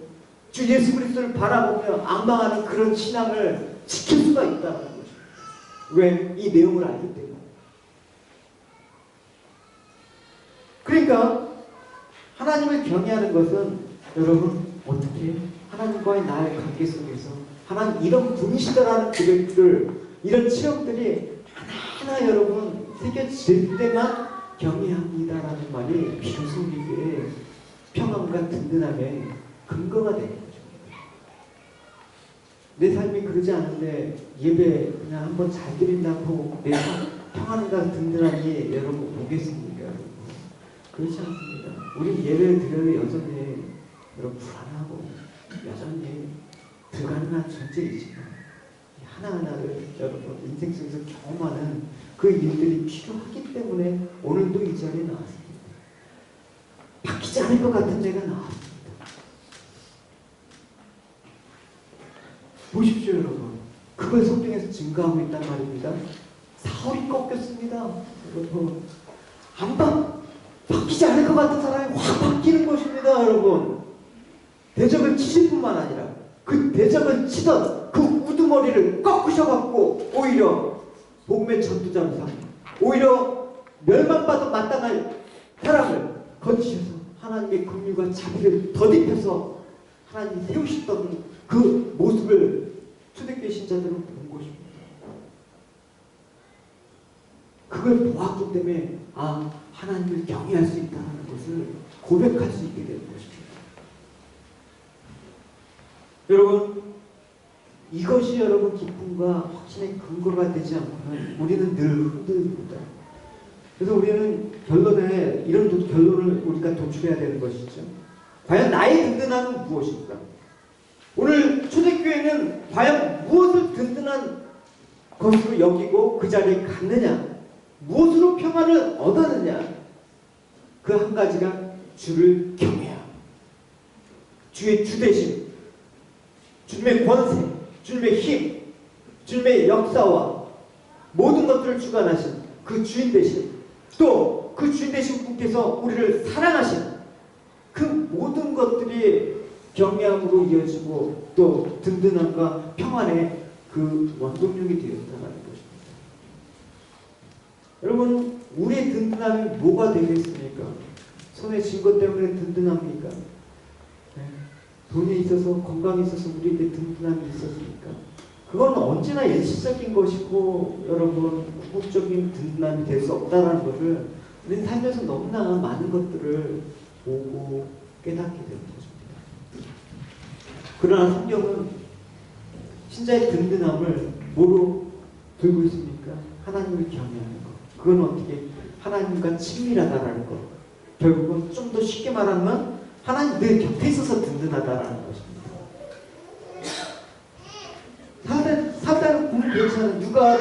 주 예수 그리스도를 바라보며 앙망하는 그런 신앙을 지킬 수가 있다는 것입니다. 왜? 이 내용을 알기 때문에. 그러니까 하나님을 경외하는 것은 여러분 어떻게 하나님과의 나의 관계 속에서 하나님 이런 분이시다라는 고백들 이런 체험들이 하나하나 여러분 새겨질 때만 경외합니다라는 말이 비로소 우리에게 평안과 든든함의 근거가 되는 거죠. 내 삶이 그러지 않은데 예배 그냥 한번 잘 드린다고 내 평안과 든든함이 여러분 오겠습니까? 여러분? 그렇지 않습니다. 우리 예배를 드려도 여전히 여러분 불안하고 여전히 불가능한 존재이지만 하나하나를 여러분 인생 속에서 경험하는 그 일들이 필요하기 때문에 오늘도 이 자리에 나왔습니다. 바뀌지 않을 것 같은 내가 나왔습니다. 보십시오 여러분. 그걸 성경에서 증거하고 있단 말입니다. 사울이 꺾였습니다. 여러분 바뀌지 않을 것 같은 사람이 확 바뀌는 것입니다. 여러분 대적을 치실 뿐만 아니라 그 대적을 치던 그 우두머리를 꺾으셔갖고 오히려 복음의 전투자로 삼고 오히려 멸망받아 마땅할 사람을 건지셔서 하나님의 긍휼과 자비를 덧입혀서 하나님이 세우셨던 그 모습을 초대교회 신자들은 본 것입니다. 그걸 보았기 때문에 하나님을 경외할 수 있다는 것을 고백할 수 있게 되는 것입니다. 여러분 이것이 여러분 기쁨과 확신의 근거가 되지 않고는 우리는 늘 흔들립니다. 그래서 우리는 결론에 이런 결론을 우리가 도출해야 되는 것이죠. 과연 나의 든든함은 무엇일까? 오늘 초대교회는 과연 무엇을 든든한 것으로 여기고 그 자리에 갔느냐? 무엇으로 평안을 얻었느냐? 그 한 가지가 주를 경외함. 주의 주되심, 주님의 권세, 주님의 힘, 주님의 역사와 모든 것들을 주관하신 그 주인 되심, 또 그 주인 되신 분께서 우리를 사랑하신 그 모든 것들이 경외함으로 이어지고 또 든든함과 평안의 그 원동력이 되었다는 것입니다. 여러분 우리의 든든함이 뭐가 되겠습니까? 손에 쥔 것 때문에 든든합니까? 네. 돈이 있어서 건강이 있어서 우리에게 든든함이 있었습니까? 그건 언제나 일시적인 것이고 여러분 궁극적인 든든함이 될 수 없다는 것을 우리는 살면서 너무나 많은 것들을 보고 깨닫게 되는 것입니다. 그러나 성경은 신자의 든든함을 뭐로 들고 있습니까? 하나님을 경외하는 것. 그건 어떻게 하나님과 친밀하다라는 것. 결국은 좀 더 쉽게 말하면 하나님 늘 곁에 있어서 든든하다라는 것입니다. 사단은 보면 그렇잖아요. 누가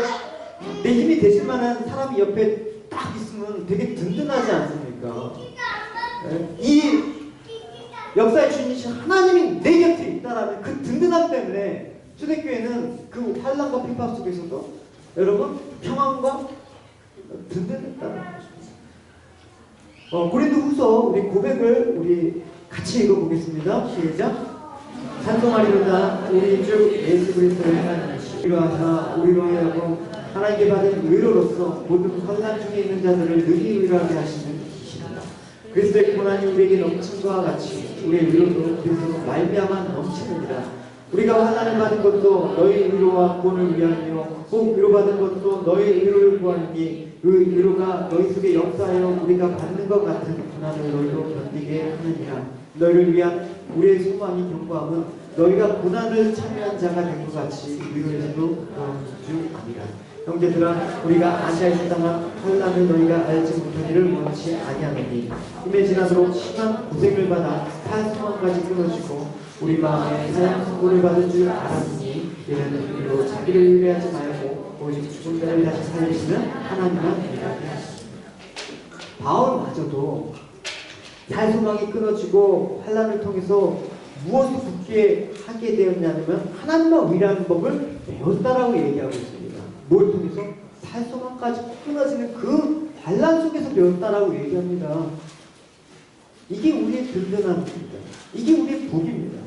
내 힘이 되실 만한 사람이 옆에 딱 있으면 되게 든든하지 않습니까? 이 역사의 주인이신 하나님이 내 곁에 있다라는 그 든든함 때문에 초대교회는 그 환난과 핍박 속에서도 여러분 평안과 든든했다는 것입니다. 고린도후서 우리 고백을 우리 같이 읽어보겠습니다. 시작. 찬송하리로다 우리 주 예수 그리스도의 하나님이시여 우리로 하사 우리로 하여금 하나님께 받은 의로로서 모든 환난 중에 있는 자들을 능히 의로하게 하시는 이시다. 그리스도의 고난이 우리에게 넘침과 같이 우리의 의로도 그리스도로 말미암아 넘치느니라. 우리가 환난을 받은 것도 너희 의로와 구원을 위하며 혹 위로받은 것도 너희 의로를 구하니 그 의로가 너희 속에 역사하여 우리가 받는 것 같은 고난을 너희도 견디게 하느니라. 너희를 위한 우리의 소망이 견고함은 너희가 고난을 참여한 자가 된 것 같이 위로에서도 그런 줄 아니라. 형제들아 우리가 아시아에서 당한 환난을 너희가 알지 못하기를 원치 아니하노니 힘에 지나도록 심한 고생을 받아 탄소망까지 끊어지고 우리 마음에 사형 선고를 받은 줄 알았으니 이는 이로 자기를 의뢰하지 말고 오직 죽은 자를 다시 살리시는 하나님만 의뢰하게 하십니다. 바울마저도 탈소망이 끊어지고 환난을 통해서 무엇을 굳게 하게 되었냐면 하나님만 의뢰하는 법을 배웠다라고 얘기하고 있습니다. 뭘 통해서? 탈소망까지 끊어지는 그 환난 속에서 배웠다라고 얘기합니다. 이게 우리의 든든함입니다. 이게 우리의 복입니다.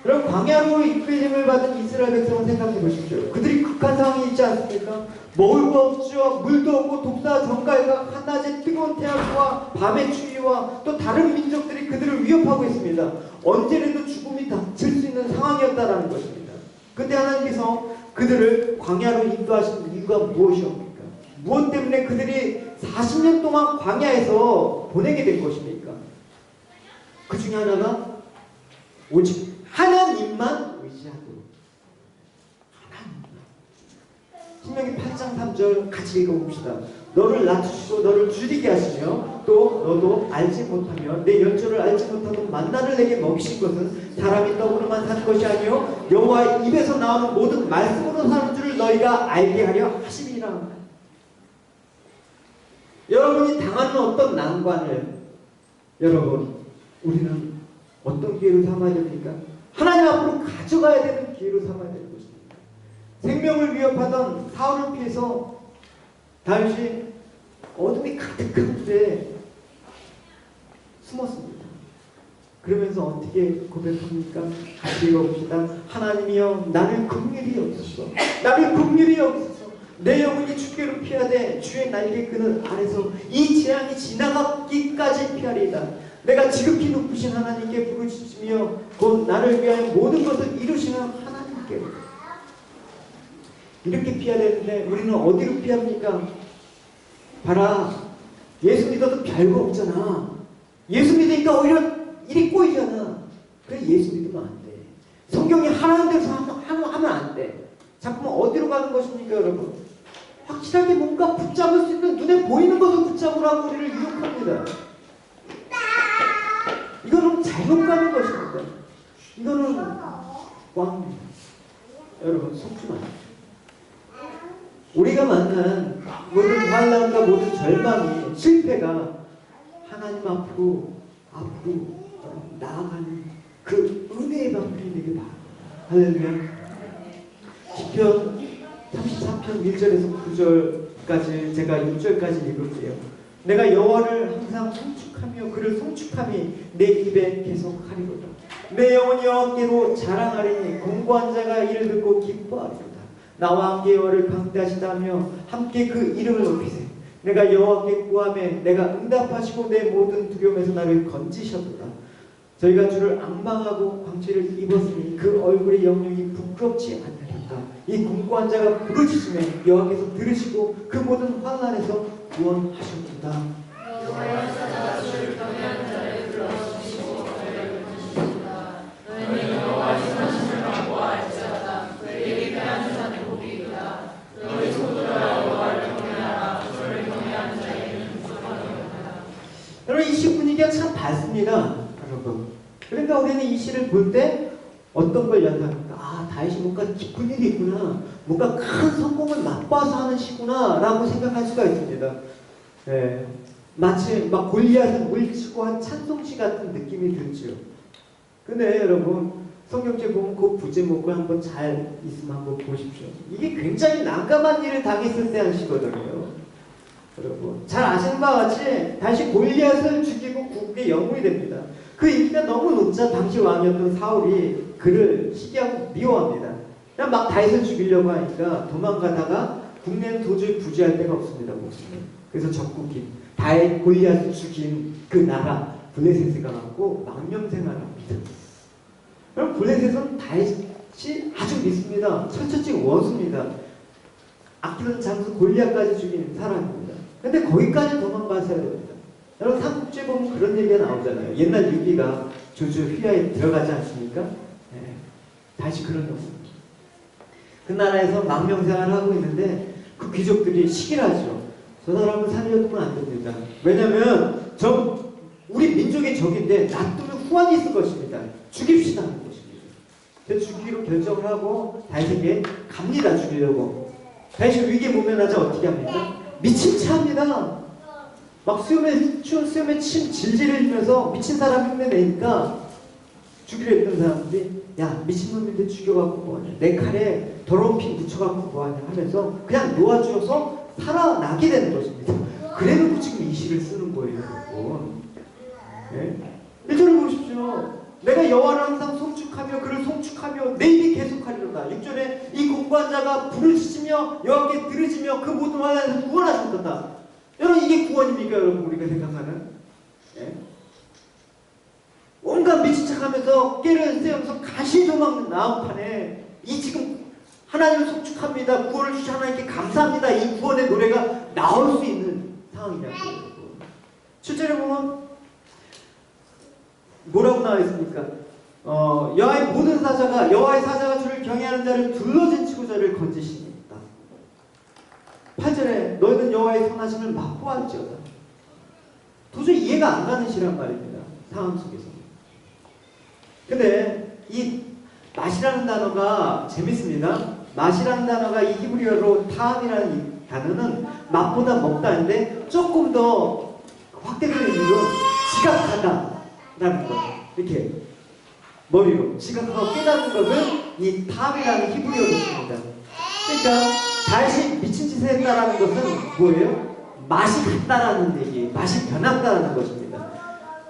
여러분 광야로 이끌림을 받은 이스라엘 백성을 생각해 보십시오. 그들이 극한 상황이 있지 않습니까? 먹을 거 없죠. 물도 없고 독사 정갈과 한낮의 뜨거운 태양과 밤의 추위와 또 다른 민족들이 그들을 위협하고 있습니다. 언제라도 죽음이 닥칠 수 있는 상황이었다라는 것입니다. 그때 하나님께서 그들을 광야로 인도하신 이유가 무엇이옵니까? 무엇 때문에 그들이 40년 동안 광야에서 보내게 된 것입니까? 그 중에 하나가 오직 하나님만 의지하도록. 하나님만. 신명기 8장 3절 같이 읽어봅시다. 너를 낮추시고 너를 줄이게 하시며 또 너도 알지 못하며 내 연조를 알지 못하고 만나를 내게 먹이신 것은 사람이 떡으로만 사는 것이 아니요 여호와의 입에서 나오는 모든 말씀으로 사는 줄을 너희가 알게 하려 하심이라. 여러분이 당하는 어떤 난관을 여러분 우리는 어떤 기회로 삼아야 됩니까? 하나님 앞으로 가져가야 되는 기회로 삼아야 되는 것입니다. 생명을 위협하던 사울을 피해서 다윗이 어둠이 가득한 데에 숨었습니다. 그러면서 어떻게 고백합니까? 같이 읽어봅시다. 하나님이여 나를 긍휼히 여기소서. 나를 긍휼히 여기소서. 내 영혼이 주께로 피하되 주의 날개 끈을 아래서 이 재앙이 지나가기까지 피하리이다. 내가 지극히 높으신 하나님께 부르짖으며 곧 나를 위하여 모든 것을 이루시는 하나님께. 이렇게 피해야 되는데 우리는 어디로 피합니까? 봐라, 예수 믿어도 별거 없잖아. 예수 믿으니까 오히려 일이 꼬이잖아. 그래 예수 믿으면 안 돼. 성경이 하라는 대로 하면 안 돼. 자꾸만 어디로 가는 것입니까 여러분? 확실하게 뭔가 붙잡을 수 있는 눈에 보이는 것을 붙잡으라고 우리를 유혹합니다. 이거는 잘못 가는 것입니다. 이거는 왕입니다. 여러분 속지 마십시오. 우리가 만난 모든 환난과 모든 절망이 실패가 하나님 앞으로 나아가는 그 은혜의 방편이 되길 바랍니다. 할렐루야. 시편 33편 1절에서 9절까지 제가 6절까지 읽을게요. 내가 여호와를 항상 송축하며 그를 송축함이 내 입에 계속하리로다. 내 영혼이 여호와께로 자랑하리니 공고한 자가 이를 듣고 기뻐하리로다. 나와 함께 여호와를 강대하시다며 함께 그 이름을 높이세. 내가 여호와께 구하매 내가 응답하시고 내 모든 두려움에서 나를 건지셨도다. 저희가 주를 앙망하고 광채를 입었으니 그 얼굴의 영영이 부끄럽지 않으리까. 이 공고한 자가 부르짖으매 여호와께서 들으시고 그 모든 환난에서 구원하셨도다. 여호와의 사자가 주를 경외하는 자를 불러주시고 저희를 건지시도다. 너희는 여호와의 선하심을 받고 알지어다. 그에게 피하는 자는 복이 있도다. 너희 소들아 여호와를 경외하라. 저를 경외하는 자에게는 축복하리로다. 여러분 이 시 분위기가 참 밝습니다. 여러분 우리는 이 시를 볼 때 어떤 걸 연상합니까? 아, 다윗이 뭔가 깊은 일이 있구나, 뭔가 큰 성공을 맛봐서 하는 시구나 라고 생각할 수가 있습니다. 예, 마치 막 골리앗을 물리치고 한 찬송시 같은 느낌이 들죠. 근데 여러분, 성경책 보면 그 부제목을 한번 잘 있으면 한번 보십시오. 이게 굉장히 난감한 일을 당했을 때 한 시거든요. 여러분, 잘 아시는 바와 같이 다시 골리앗을 죽이고 국의 영웅이 됩니다. 그 인기가 너무 높자 당시 왕이었던 사울이 그를 시기하고 미워합니다. 그냥 막 다윗을 죽이려고 하니까 도망가다가 국내는 도저히 부지할 데가 없습니다. 목숨을. 그래서 적국인 다윗 골리앗을 죽인 그 나라 블레셋에 가고 망명생활을 합니다. 그럼 블레셋은 다윗이 아주 믿습니다. 철저히 원수입니다. 아끼는 장수 골리앗까지 죽인 사람입니다. 근데 거기까지 도망가셔야 됩니다. 여러분, 삼국지에 보면 그런 얘기가 나오잖아요. 옛날 유비가 조조 휘하에 들어가지 않습니까? 네. 다시 그런 경우입니다. 그 나라에서 망명생활을 하고 있는데 그 귀족들이 시기를 하죠. 저 사람을 살려두면 안 됩니다. 왜냐면 우리 민족의 적인데 놔두면 후환이 있을 것입니다. 죽입시다 하는 것입니다. 그래서 죽기로 결정을 하고 다윗에게 갑니다. 죽이려고. 다윗이 위기에 모면하자 어떻게 합니까? 미친 체 합니다. 막 추운 수염에 침 질질 흘리면서 미친 사람 흉내내니까 죽이려 했던 사람들이 야, 미친놈인데 죽여갖고 뭐하냐, 내 칼에 더러운 피 묻혀갖고 뭐하냐 하면서 그냥 놓아주어서 살아나게 되는 것입니다. 그래놓고 지금 이 시를 쓰는 거예요. 여러분. 네? 1절을 보십시오. 내가 여호와를 항상 송축하며 그를 송축하며 내 입이 계속하리로다. 6절에 이 공부한 자가 부를 치시며 여호와께 들으시며 그 모든 환난에서 구원하셨다. 여러분, 이게 구원입니까? 여러분, 우리가 생각하는? 예? 온갖 미친 척하면서 깨를 세우면서 가시도망는 나무판에 이 지금 하나님을 송축합니다, 구원을 주신 하나님께 감사합니다, 이 구원의 노래가 나올 수 있는 상황이냐고요. 7절에 보면 뭐라고 나와 있습니까? 여호와의 모든 사자가, 여호와의 사자가 주를 경외하는 자를 둘러진치고 저를 건지시니까. 8절에 너희는 여호와의 선하심을 맛보았지어다. 도저히 이해가 안 가는 시란 말입니다. 상황 속에서. 근데 이 맛이라는 단어가 재밌습니다. 맛이라는 단어가 이 히브리어로 타함이라는 이 단어는 맛보다 먹다인데 조금 더 확대되는 의미로 지각하다라는 거. 이렇게 머리로 지각하고 깨닫는 것을 이 타함이라는 히브리어로 씁니다. 그러니까 다윗이 미친 짓을 했다라는 것은 뭐예요? 맛이 갔다라는 얘기, 맛이 변했다라는 것입니다.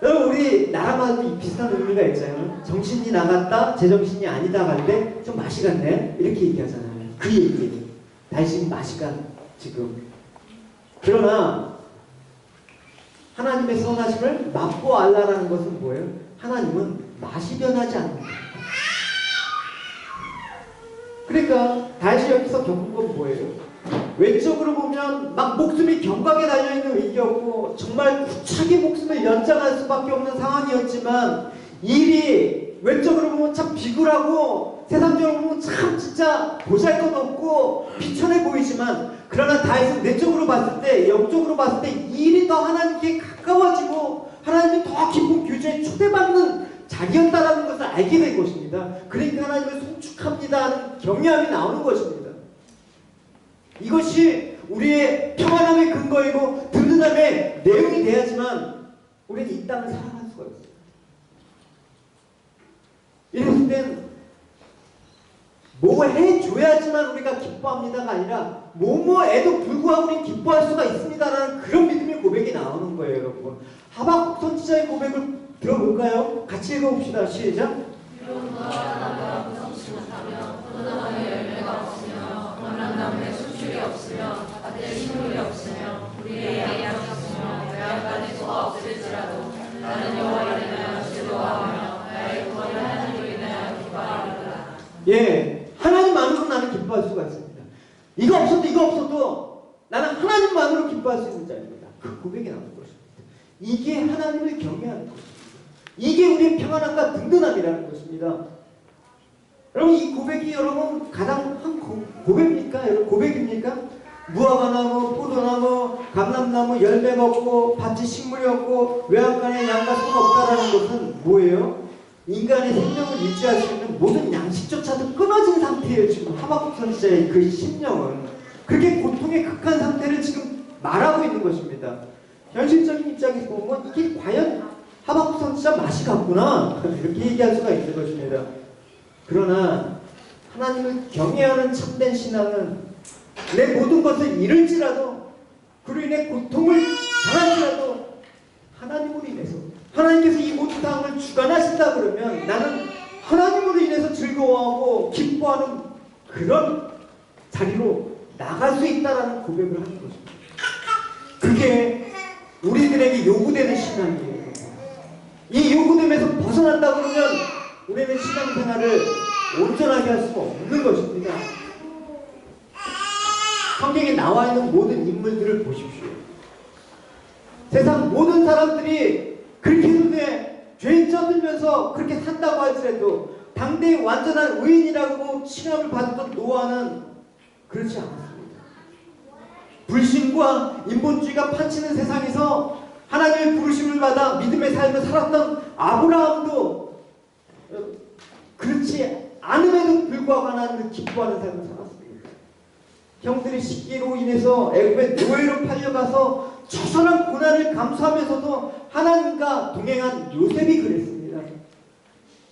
여러분, 우리 나라마다 비슷한 의미가 있잖아요. 정신이 나갔다, 제정신이 아니다 갈 때 좀 맛이 갔네, 이렇게 얘기하잖아요. 그 얘기. 다윗이 맛이 간 지금. 그러나 하나님의 선하심을 맛보알라라는 것은 뭐예요? 하나님은 맛이 변하지 않는다. 그러니까 다윗이 여기서 겪은 건 뭐예요? 외적으로 보면 막 목숨이 경각에 달려있는 위기였고 정말 구차게 목숨을 연장할 수밖에 없는 상황이었지만 일이 외적으로 보면 참 비굴하고 세상적으로 보면 참 진짜 보잘것없고 비천해 보이지만, 그러나 다윗은 내적으로 봤을 때, 영적으로 봤을 때 일이 더 하나님께 가까워지고 하나님이 더 깊은 교제에 초대받는 자기였다라는 것을 알게 된 것입니다. 그러니까 하나님을 송축합니다 하는 경외함이 나오는 것입니다. 이것이 우리의 평안함의 근거이고 든든함의 내용이 돼야지만 우리는 이 땅을 살아갈 수가 있어요. 이랬을 땐 뭐 해줘야지만 우리가 기뻐합니다가 아니라 뭐뭐에도 불구하고 우리는 기뻐할 수가 있습니다라는 그런 믿음의 고백이 나오는 거예요. 여러분, 하박국 선지자의 고백을 들어볼까요? 같이 읽어봅시다. 시작. 나무에 수출이 없으며 밭에 식물이 없으며 우리의 양이 없으며 외양간에 소가 없을지라도 나는 여호와를 인하여 즐거워하며 나의 구원을 하나님으로 인하여 기뻐하리로다. 예, 하나님만으로 나는 기뻐할 수가 있습니다. 이거 없어도 나는 하나님만으로 기뻐할 수 있는 자입니다. 그 고백이 나오는 것입니다. 이게 하나님을 경외하는 것입니다. 이게 우리의 평안함과 든든함이라는 것입니다. 여러분, 이 고백이 여러분 가장 한 고백입니까? 여러분, 고백입니까? 무화과나무, 포도나무, 감람나무 열매가 없고 밭이 식물이 없고 외양간에 양과 소가 없다라는 것은 뭐예요? 인간의 생명을 유지할 수 있는 모든 양식조차도 끊어진 상태예요. 지금 하박국 선지자의 그 심령은 그렇게 고통의 극한 상태를 지금 말하고 있는 것입니다. 현실적인 입장에서 보면 이게 과연 하박국 선지자 맛이 같구나 이렇게 얘기할 수가 있는 것입니다. 그러나 하나님을 경외하는 참된 신앙은 내 모든 것을 잃을지라도 그로 인해 고통을 당할지라도 하나님으로 인해서 하나님께서 이 모든 상황을 주관하신다 그러면 나는 하나님으로 인해서 즐거워하고 기뻐하는 그런 자리로 나갈 수 있다라는 고백을 하는 것입니다. 그게 우리들에게 요구되는 신앙이에요. 이 요구됨에서 벗어난다 그러면 우리는 신앙생활을 온전하게 할 수가 없는 것입니다. 성경에 나와 있는 모든 인물들을 보십시오. 세상 모든 사람들이 그렇게 눈에 죄에 쩌들면서 그렇게 산다고 할지라도 당대의 완전한 의인이라고 칭함을 받았던 노아는 그렇지 않았습니다. 불신과 인본주의가 판치는 세상에서 하나님의 부르심을 받아 믿음의 삶을 살았던 아브라함도 그렇지 않음에도 불구하고 하나님을 기뻐하는 삶을 살았습니다. 형들의 시기로 인해서 애굽의 노예로 팔려가서 처절한 고난을 감수하면서도 하나님과 동행한 요셉이 그랬습니다.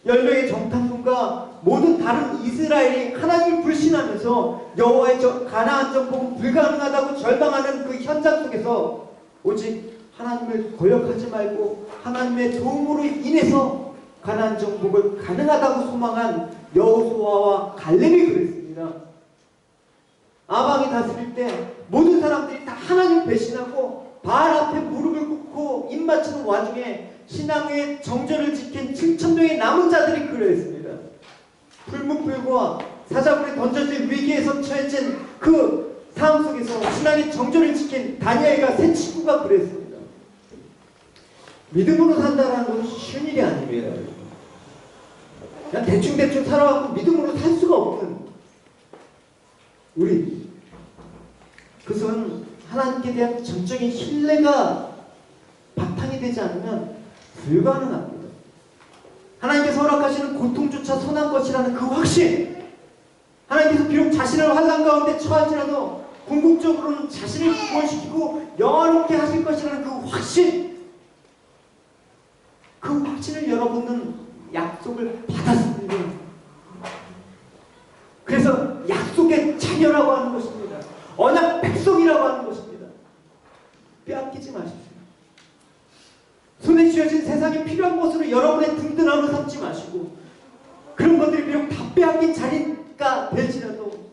10명의 정탐꾼과 모든 다른 이스라엘이 하나님을 불신하면서 여호와의 가나안 정복은 불가능하다고 절망하는 그 현장 속에서 오직 하나님을 거역하지 말고 하나님의 도움으로 인해서 가나안 정복을 가능하다고 소망한 여호수아와 갈렙이 그랬습니다. 아방이 다스릴 때 모든 사람들이 다 하나님을 배신하고 바알 앞에 무릎을 꿇고 입맞추는 와중에 신앙의 정절을 지킨 7,000명의 남은 자들이 그러했습니다. 불문불과 사자굴에 던져질 위기에서 처해진 그 상황 속에서 신앙의 정절을 지킨 다니엘과 세 친구가 그랬습니다. 믿음으로 산다는 건 쉬운 일이 아닙니다. 그냥 대충대충 살아가고 믿음으로 살 수가 없는 우리, 그것은 하나님께 대한 전적인 신뢰가 바탕이 되지 않으면 불가능합니다. 하나님께서 허락하시는 고통조차 선한 것이라는 그 확신, 하나님께서 비록 자신을 환난 가운데 처할지라도 궁극적으로는 자신을 구원시키고 영화롭게 하실 것이라는 그 확신, 그 확신을 여러분은 약속을 받았습니다. 그래서 약속의 자녀라고 하는 것입니다. 언약 백성이라고 하는 것입니다. 빼앗기지 마십시오. 손에 쥐어진 세상에 필요한 것으로 여러분의 든든함을 삼지 마시고, 그런 것들이 비록 다 빼앗긴 자리가 될지라도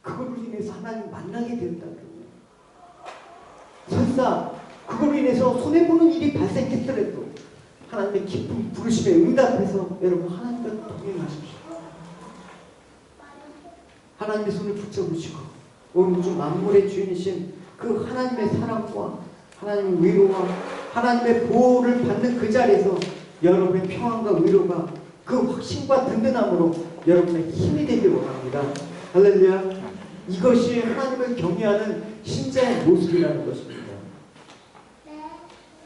그걸로 인해서 하나님 만나게 된다면, 설사 그걸로 인해서 손해보는 일이 발생했더라도 하나님의 깊은 부르심에 응답해서 여러분 하나님과 동행하십시오. 하나님의 손을 붙잡으시고 온 우주 만물의 주인이신 그 하나님의 사랑과 하나님의 위로와 하나님의 보호를 받는 그 자리에서 여러분의 평안과 위로가 그 확신과 든든함으로 여러분의 힘이 되길 원합니다. 할렐루야. 이것이 하나님을 경외하는 신자의 모습이라는 것입니다.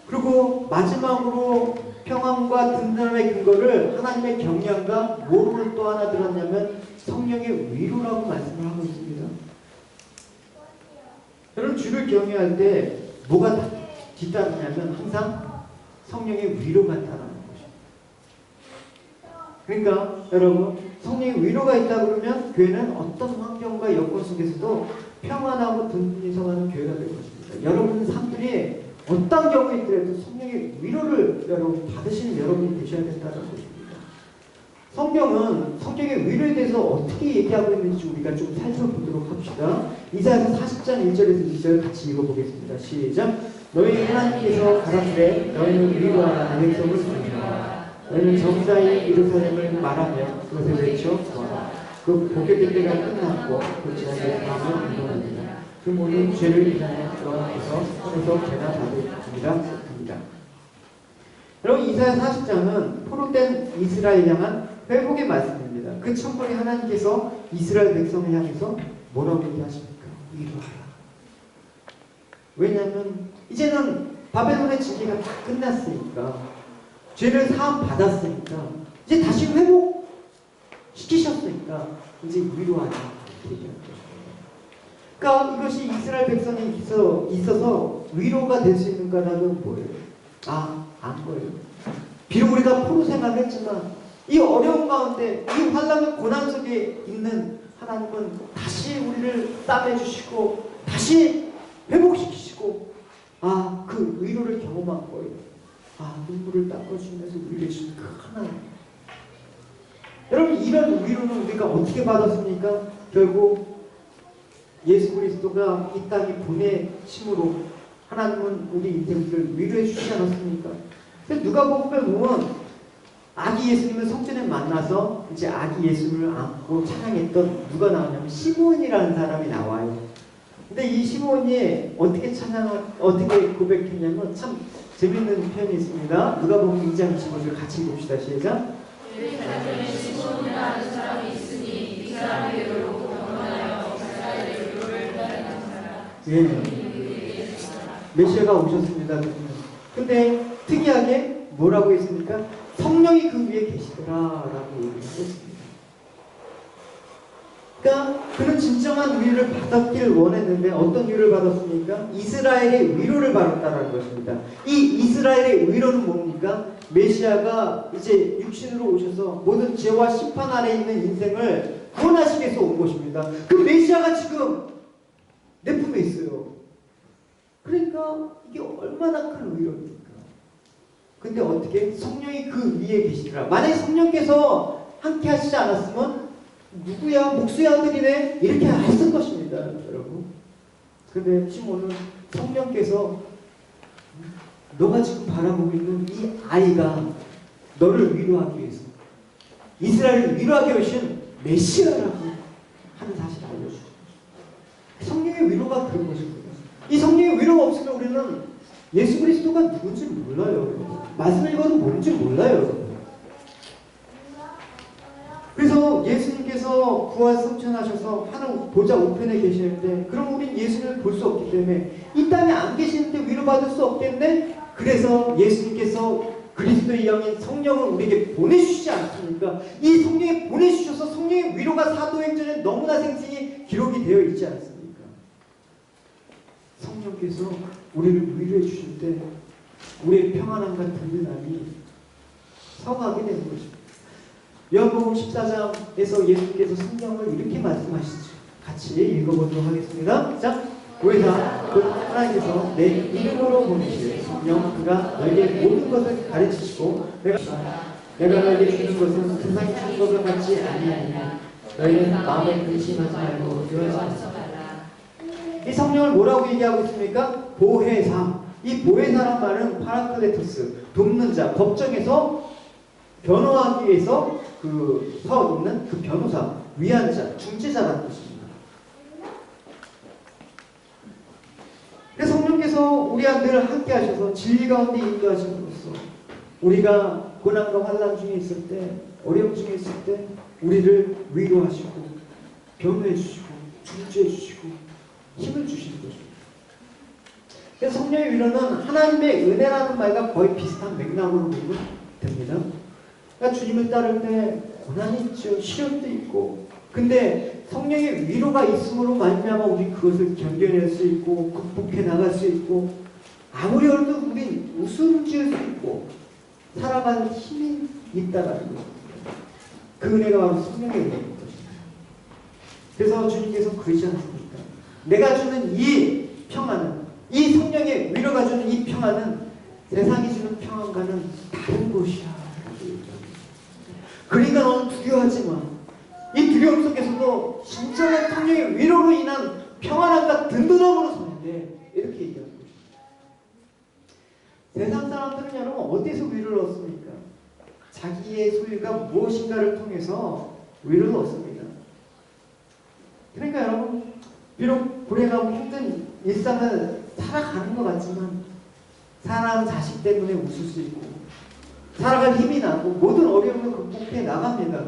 그리고 마지막으로 평안과 든든함의 근거를 하나님의 경외함과 뭐를 또 하나 들었냐면 성령의 위로라고 말씀을 하고 있습니다. 여러분, 주를 경외할 때 뭐가 뒤따르냐면 항상 성령의 위로가 따르는 것입니다. 그러니까 여러분, 성령의 위로가 있다 그러면 교회는 어떤 환경과 여건 속에서도 평안하고 든든히 서가는 교회가 될 것입니다. 여러분 삶들이 어떤 경우에 있더라도 성령의 위로를 여러분 받으시는 여러분이 되셔야 된다는 것입니다. 성경은 성경의 위로에 대해서 어떻게 얘기하고 있는지 우리가 좀 살펴보도록 합시다. 이사야서 40장 1절에서 2절 같이 읽어보겠습니다. 시작. 너희 하나님께서 가라사대 너희는 위로하라 내 백성을 섬기라. 너희는 정사히 예루살렘을 말하며 그것을 외쳐 구하라. 그 복의 때가 끝났고 그 지하의 마음을 인도하느니라. 그 모든 죄를 인하여 여호와께서 손에서 죄나 받으리라. 여러분, 이사야 40장은 포로된 이스라엘 향한 회복의 말씀입니다. 그 천벌이 하나님께서 이스라엘 백성을 향해서 뭐라고 얘기하십니까? 위로하라. 왜냐하면 이제는 바벨론의 징계가 다 끝났으니까 죄를 사함 받았으니까 이제 다시 회복시키셨으니까 이제 위로하자 이렇게 얘기하는 것입니다. 그러니까 이것이 이스라엘 백성이 있어서 위로가 될 수 있는 까닭은 뭐예요? 안 거예요. 비록 우리가 포로 생활을 했지만 이 어려운 가운데 이 환난과 고난 속에 있는 하나님은 다시 우리를 따내주시고 다시 회복시키시고 그 위로를 경험한 거예요. 눈물을 닦아주면서 위로해 주신 그 하나님. 여러분, 이런 위로는 우리가 어떻게 받았습니까? 결국 예수 그리스도가 이 땅에 보내심으로 하나님은 우리 인생들을 위로해 주시지 않았습니까? 그래서 누가복음에 보면 아기 예수님을 성전에 만나서 이제 아기 예수님을 안고 찬양했던 누가 나오냐면 시므온이라는 사람이 나와요. 근데 이 시므온이 어떻게 고백했냐면 참 재밌는 표현이 있습니다. 누가복음 2장 25절 같이 봅시다. 시작. 시몬이라는 사람이 있으니 이 사람이 외로고 병원하여 이스라엘의 위로를 기다리는 사람. 메시아가 오셨습니다. 근데 특이하게 뭐라고 했습니까? 성령이 그 위에 계시더라라고 얘기했습니다. 그러니까 그는 진정한 위로를 받았기를 원했는데 어떤 위로를 받았습니까? 이스라엘의 위로를 받았다는 것입니다. 이 이스라엘의 위로는 뭡니까? 메시아가 이제 육신으로 오셔서 모든 죄와 심판 아래 있는 인생을 구원하시기 위해서 온 것입니다. 그 메시아가 지금 내 품에 있어요. 그러니까 이게 얼마나 큰 위로입니까? 근데 어떻게? 성령이 그 위에 계시더라. 만약에 성령께서 함께 하시지 않았으면 누구야? 목수의 아들이네? 이렇게 했을 것입니다. 여러분. 근데 시몬은 성령께서 너가 지금 바라보고 있는 이 아이가 너를 위로하기 위해서 이스라엘을 위로하기 위해신 메시아라고 하는 사실을 알려주죠. 성령의 위로가 그런 것입니다. 이 성령의 위로가 없으면 우리는 예수 그리스도가 누군지 몰라요. 말씀 읽어도 뭔지 몰라요. 그래서 예수님께서 부활 승천하셔서 하늘 보좌 우편에 계시는데 그럼 우린 예수님을 볼 수 없기 때문에 이 땅에 안 계시는데 위로받을 수 없겠네? 그래서 예수님께서 그리스도의 영인 성령을 우리에게 보내주시지 않습니까? 이 성령이 보내주셔서 성령의 위로가 사도행전에 너무나 생생히 기록이 되어 있지 않습니까? 성령께서 우리를 위로해 주실 때 우리의 평안함과 든든함이 서가게 되는 것입니다. 요한복음 14장에서 예수님께서 성령을 이렇게 말씀하시죠. 같이 읽어보도록 하겠습니다. 자, 보혜사 곧 하나님께서 내 이름으로 보내실 성령 그가 너에게 모든 것을 가르치시고 내가 너에게 주는 것은 세상이 주는 것과 같지 아니하니 너희는 마음에 근심하지 말고 두려워하지 말라. 이 성령을 뭐라고 얘기하고 있습니까? 보혜사. 이 보혜사란 말은 파라클레토스, 돕는 자, 법정에서 변호하기 위해서 서 있는 그 변호사, 위안자, 중재자라는 것입니다. 그래서 성령께서 우리 안들을 함께 하셔서 진리 가운데 인도하심으로써 우리가 고난과 환난 중에 있을 때, 어려움 중에 있을 때 우리를 위로하시고 변호해 주시고 중재해 주시고 힘을 주시는 것입니다. 그래서 성령의 위로는 하나님의 은혜라는 말과 거의 비슷한 맥락으로 보면 됩니다. 그러니까 주님을 따를 때 고난이 있죠. 시련도 있고. 근데 성령의 위로가 있음으로 말미암아 우리 그것을 견뎌낼 수 있고 극복해 나갈 수 있고 아무리 어려도 우린 웃음 지을 수 있고 살아가는 힘이 있다라는 것입니다. 그 은혜가 바로 성령의 은혜인 것입니다. 그래서 주님께서 그러지 않습니까? 내가 주는 이 평안은 이 성령의 위로가 주는 이 평안은 세상이 주는 평안과는 다른 것이야. 그러니까 너는 두려워하지 마. 이 두려움 속에서도 진정한 성령의 위로로 인한 평안함과 든든함으로 서는데 이렇게 얘기하는 것입니다. 세상 사람들은 여러분 어디서 위로를 얻습니까? 자기의 소유가 무엇인가를 통해서 위로를 얻습니다. 그러니까 여러분 비록 불행하고 힘든 일상을 살아가는 것 같지만 사랑하는 자식 때문에 웃을 수 있고 살아갈 힘이 나고 모든 어려움을 극복해 나갑니다.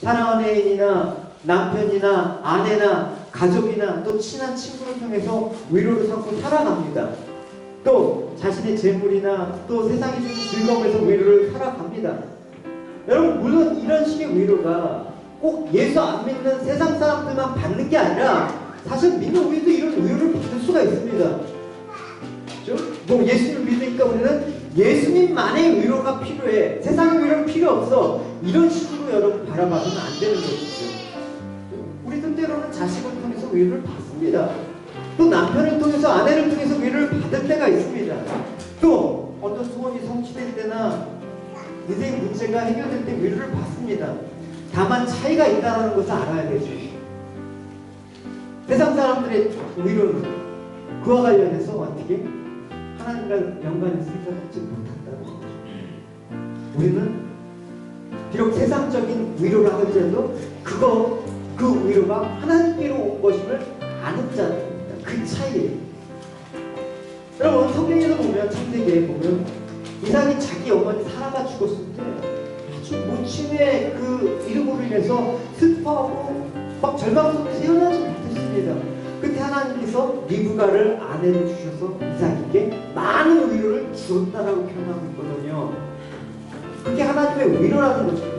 사랑하는 애인이나 남편이나 아내나 가족이나 또 친한 친구를 통해서 위로를 삼고 살아갑니다. 또 자신의 재물이나 또 세상이 주는 즐거움에서 위로를 살아갑니다. 여러분, 물론 이런 식의 위로가 꼭 예수 안 믿는 세상 사람들만 받는 게 아니라 사실 믿는 우리도 이런 위로를 받을 수가 있습니다. 그렇죠? 뭐 예수님을 믿으니까 우리는 예수님만의 위로가 필요해, 세상의 위로는 필요 없어, 이런 식으로 여러분 바라봐서는 안 되는 것이죠. 우리도 때로는 자식을 통해서 위로를 받습니다. 또 남편을 통해서, 아내를 통해서 위로를 받을 때가 있습니다. 또 어떤 소원이 성취될 때나 인생 문제가 해결될 때 위로를 받습니다. 다만 차이가 있다는 것을 알아야 되죠. 세상 사람들의 위로는 그와 관련해서 어떻게 하나님과 연관해서 생각하지 못한다는 거죠. 우리는 비록 세상적인 위로라 할지라도 그 위로가 하나님께로 온 것임을 아는 자입니다. 그 차이예요. 여러분, 성경에서 보면, 창세기에 보면 이삭이 자기 어머니 사라가 죽었을 때 아주 모친의 그 이름으로 인해서 슬퍼하고 막 절망 속에서 헤어나지 못했습니다. 그때 하나님께서 리브가를 아내로 주셔서 이삭에게 많은 위로를 주었다라고 표현하고 있거든요. 그게 하나님의 위로라는 것입니다.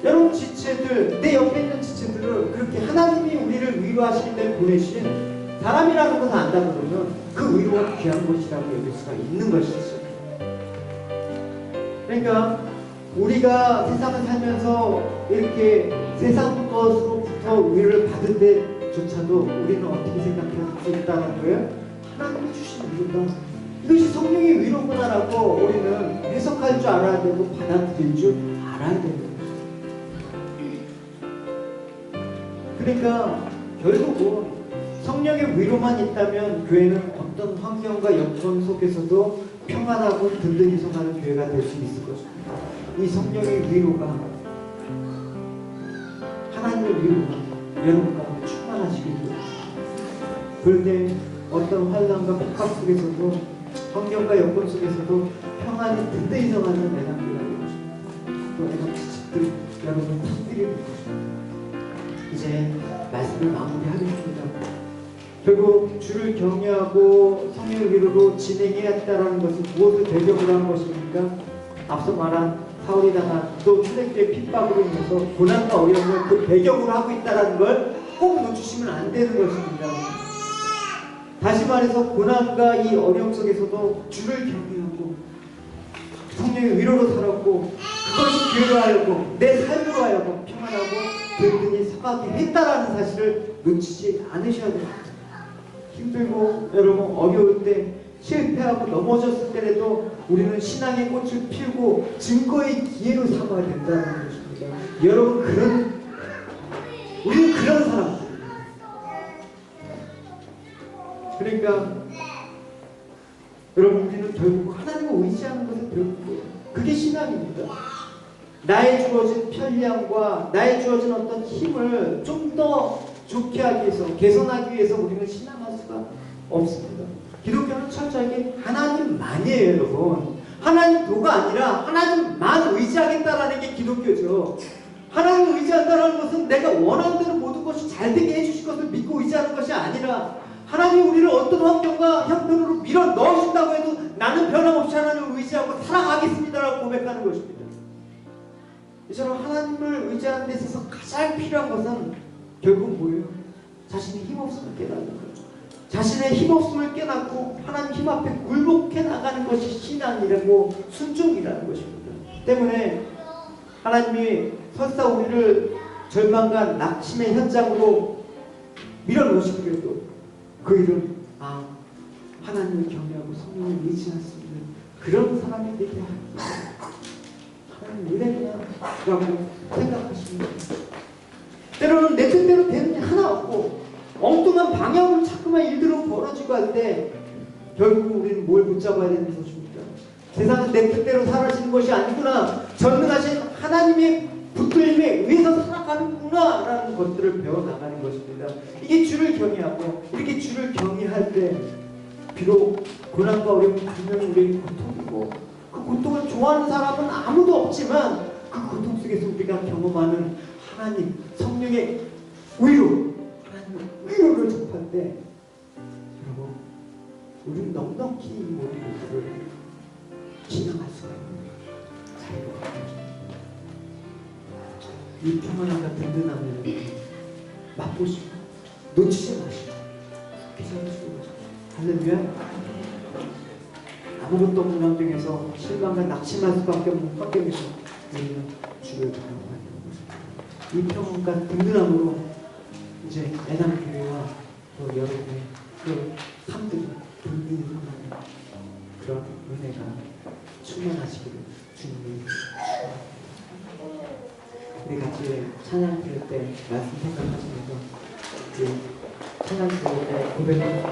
여러분, 지체들, 내 옆에 있는 지체들을 그렇게 하나님이 우리를 위로하시는 데 보내신 사람이라는 것을 안다 그러면 그 위로가 귀한 것이라고 여길 수가 있는 것이죠. 그러니까 우리가 세상을 살면서 이렇게 세상 것으로부터 위로를 받을 때조차도 우리는 어떻게 생각할 수 있다는 거예요? 하나님이 주신 위로다, 이것이 성령의 위로구나라고 우리는 해석할 줄 알아야 되고 받아들일 줄 알아야 됩니다. 그러니까 결국은 성령의 위로만 있다면 교회는 어떤 환경과 여건 속에서도 평안하고 든든히 서가는 교회가 될 수 있을 것입니다. 이 성령의 위로가, 하나님의 위로가 여러분 가운데 충만하시길 바랍니다. 그럴 때 어떤 환난과 핍박 속에서도, 환경과 여건 속에서도 평안히 든든히 서가는 애당들이 될 것입니다. 또 애당 지식들 여러분 탁드리는 것입니다. 이제 말씀을 마무리하겠습니다. 결국 주를 경외하고 성령의 위로로 진행해야 한다는 것은 무엇을 배경으로 한 것입니까? 앞서 말한 사울이 당한 또 초대교회 핍박으로 인해서 고난과 어려움을 그 배경으로 하고 있다는 걸 꼭 놓치시면 안 되는 것입니다. 다시 말해서 고난과 이 어려움 속에서도 주를 경외하고 성령의 위로로 살았고, 그것이 교회로 하여금, 내 삶으로 하여금 평안하고 든든히 서가게 했다라는 사실을 놓치지 않으셔야 됩니다. 힘들고 여러분 어려울 때, 실패하고 넘어졌을 때라도 우리는 신앙의 꽃을 피우고 증거의 기회로 삼아야 된다는 것입니다. 여러분, 우리는 그런 사람들. 그러니까 여러분, 우리는 결국 하나님을 의지하는 것을 배우는 거예요. 그게 신앙입니다. 나의 주어진 편리함과 나의 주어진 어떤 힘을 좀 더 좋게 하기 위해서, 개선하기 위해서 우리는 신앙할 수가 없습니다. 기독교는 철저하게 하나님만이에요, 여러분. 하나님도가 아니라 하나님만 의지하겠다라는 게 기독교죠. 하나님을 의지한다는 것은 내가 원하는 대로 모든 것이 잘 되게 해주실 것을 믿고 의지하는 것이 아니라, 하나님이 우리를 어떤 환경과 형편으로 밀어 넣으신다고 해도 나는 변함없이 하나님을 의지하고 살아가겠습니다라고 고백하는 것입니다. 이처럼 하나님을 의지하는 데 있어서 가장 필요한 것은 결국 뭐예요? 자신의 힘없음을 깨닫는 거예요. 자신의 힘없음을 깨닫고 하나님 힘 앞에 굴복해 나가는 것이 신앙이라고, 순종이라는 것입니다. 때문에 하나님이 설사 우리를 절망과 낙심의 현장으로 밀어넣으시더라도 그 일은 하나님을 경외하고 성령을 의지할 수 있는 그런 사람이 되게 합니다. 하나님 은혜구나라고 생각하십니다. 때로는 내 뜻대로 되는 일 하나 없고 엉뚱한 방향으로 자꾸만 일들은 벌어지고 할 때 결국 우리는 뭘 붙잡아야 되는 것입니까? 세상은 내 뜻대로 사라지는 것이 아니구나, 전능하신 하나님의 붙들림에 의해서 살아가는구나 라는 것들을 배워나가는 것입니다. 이게 주를 경외하고, 이렇게 주를 경외할 때 비록 고난과 어려움이 분명히 우리에게 고통이고, 그 고통을 좋아하는 사람은 아무도 없지만 그 고통 속에서 우리가 경험하는 하나님, 성령의 위로, 하나님의 위로를 접할 때 여러분 우리는 넉넉히 이 모든 것들을 지나갈 수가 있는 자유가 이 평안함과 든든함을 맛보시고 놓치지 마시고 계속해주시고 할렐루야. 아무것도 없는 환경에서 실망과 낙심할 수밖에 없는 환경에서 우리는 주를 바라봐야 됩니다. 이 평안과 든든함으로 이제 애당교회와 또 여러분의 그 삶들이 든든히 서는 그런 은혜가 충만하시기를 주님이 축원합니다. 우리 같이 찬양 드릴 때 말씀 생각하시면서 우리 찬양 드릴 때 고백합니다.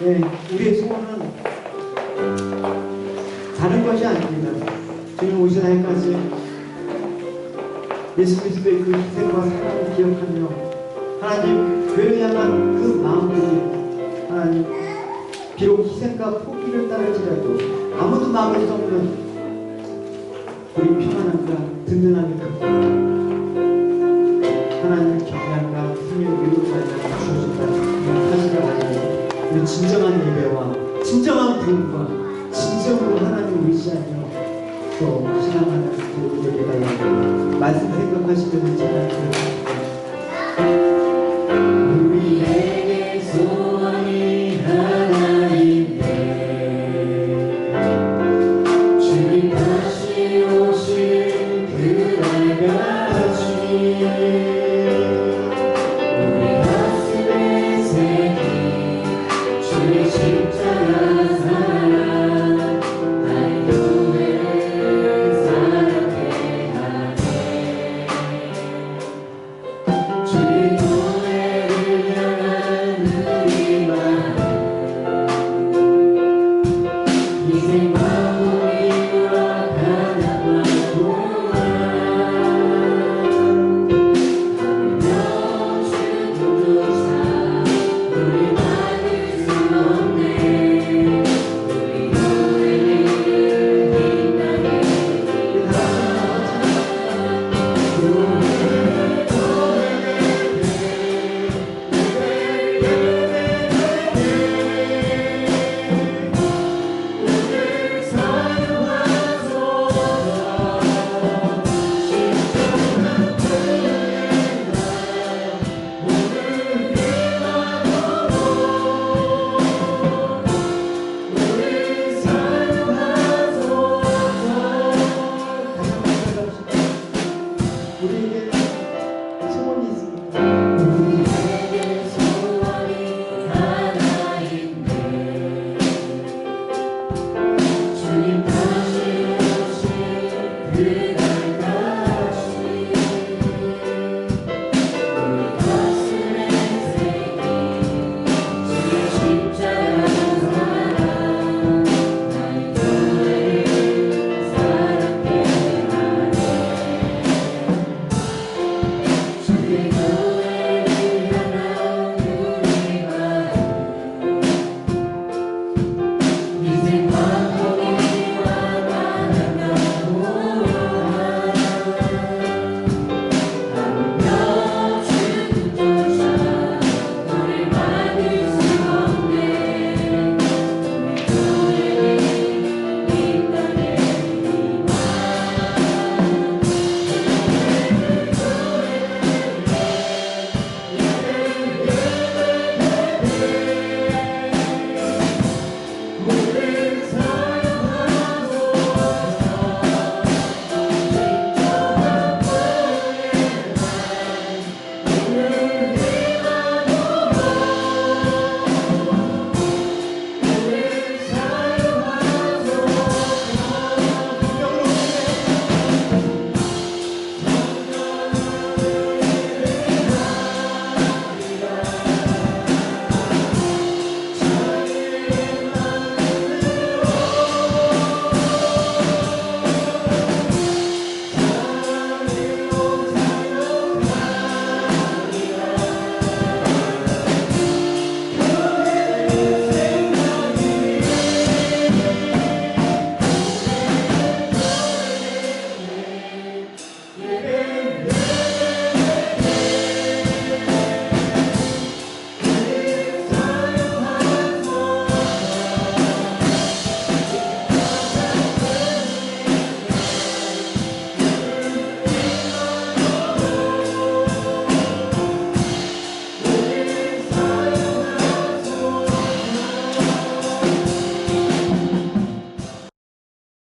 네, 우리의 소원은 다른 것이 아닙니다. 주님 오신 날까지 예수 그리스도의 그 희생과 사랑을 기억하며 하나님 교회를 향한 그 마음들이 하나님 비록 희생과 포기를 따를지라도 아무도 막을 수 없는 우리 평안함과 든든함이 갖고 하나님의 경량과 승리를 이루는 자리가 주어진다는 사실을 알고 우리 진정한 예배와 진정한 부흥과 진정으로 하나님을 의지하며 또 신앙하는 우리에게 달라고 말씀 생각하시면 제가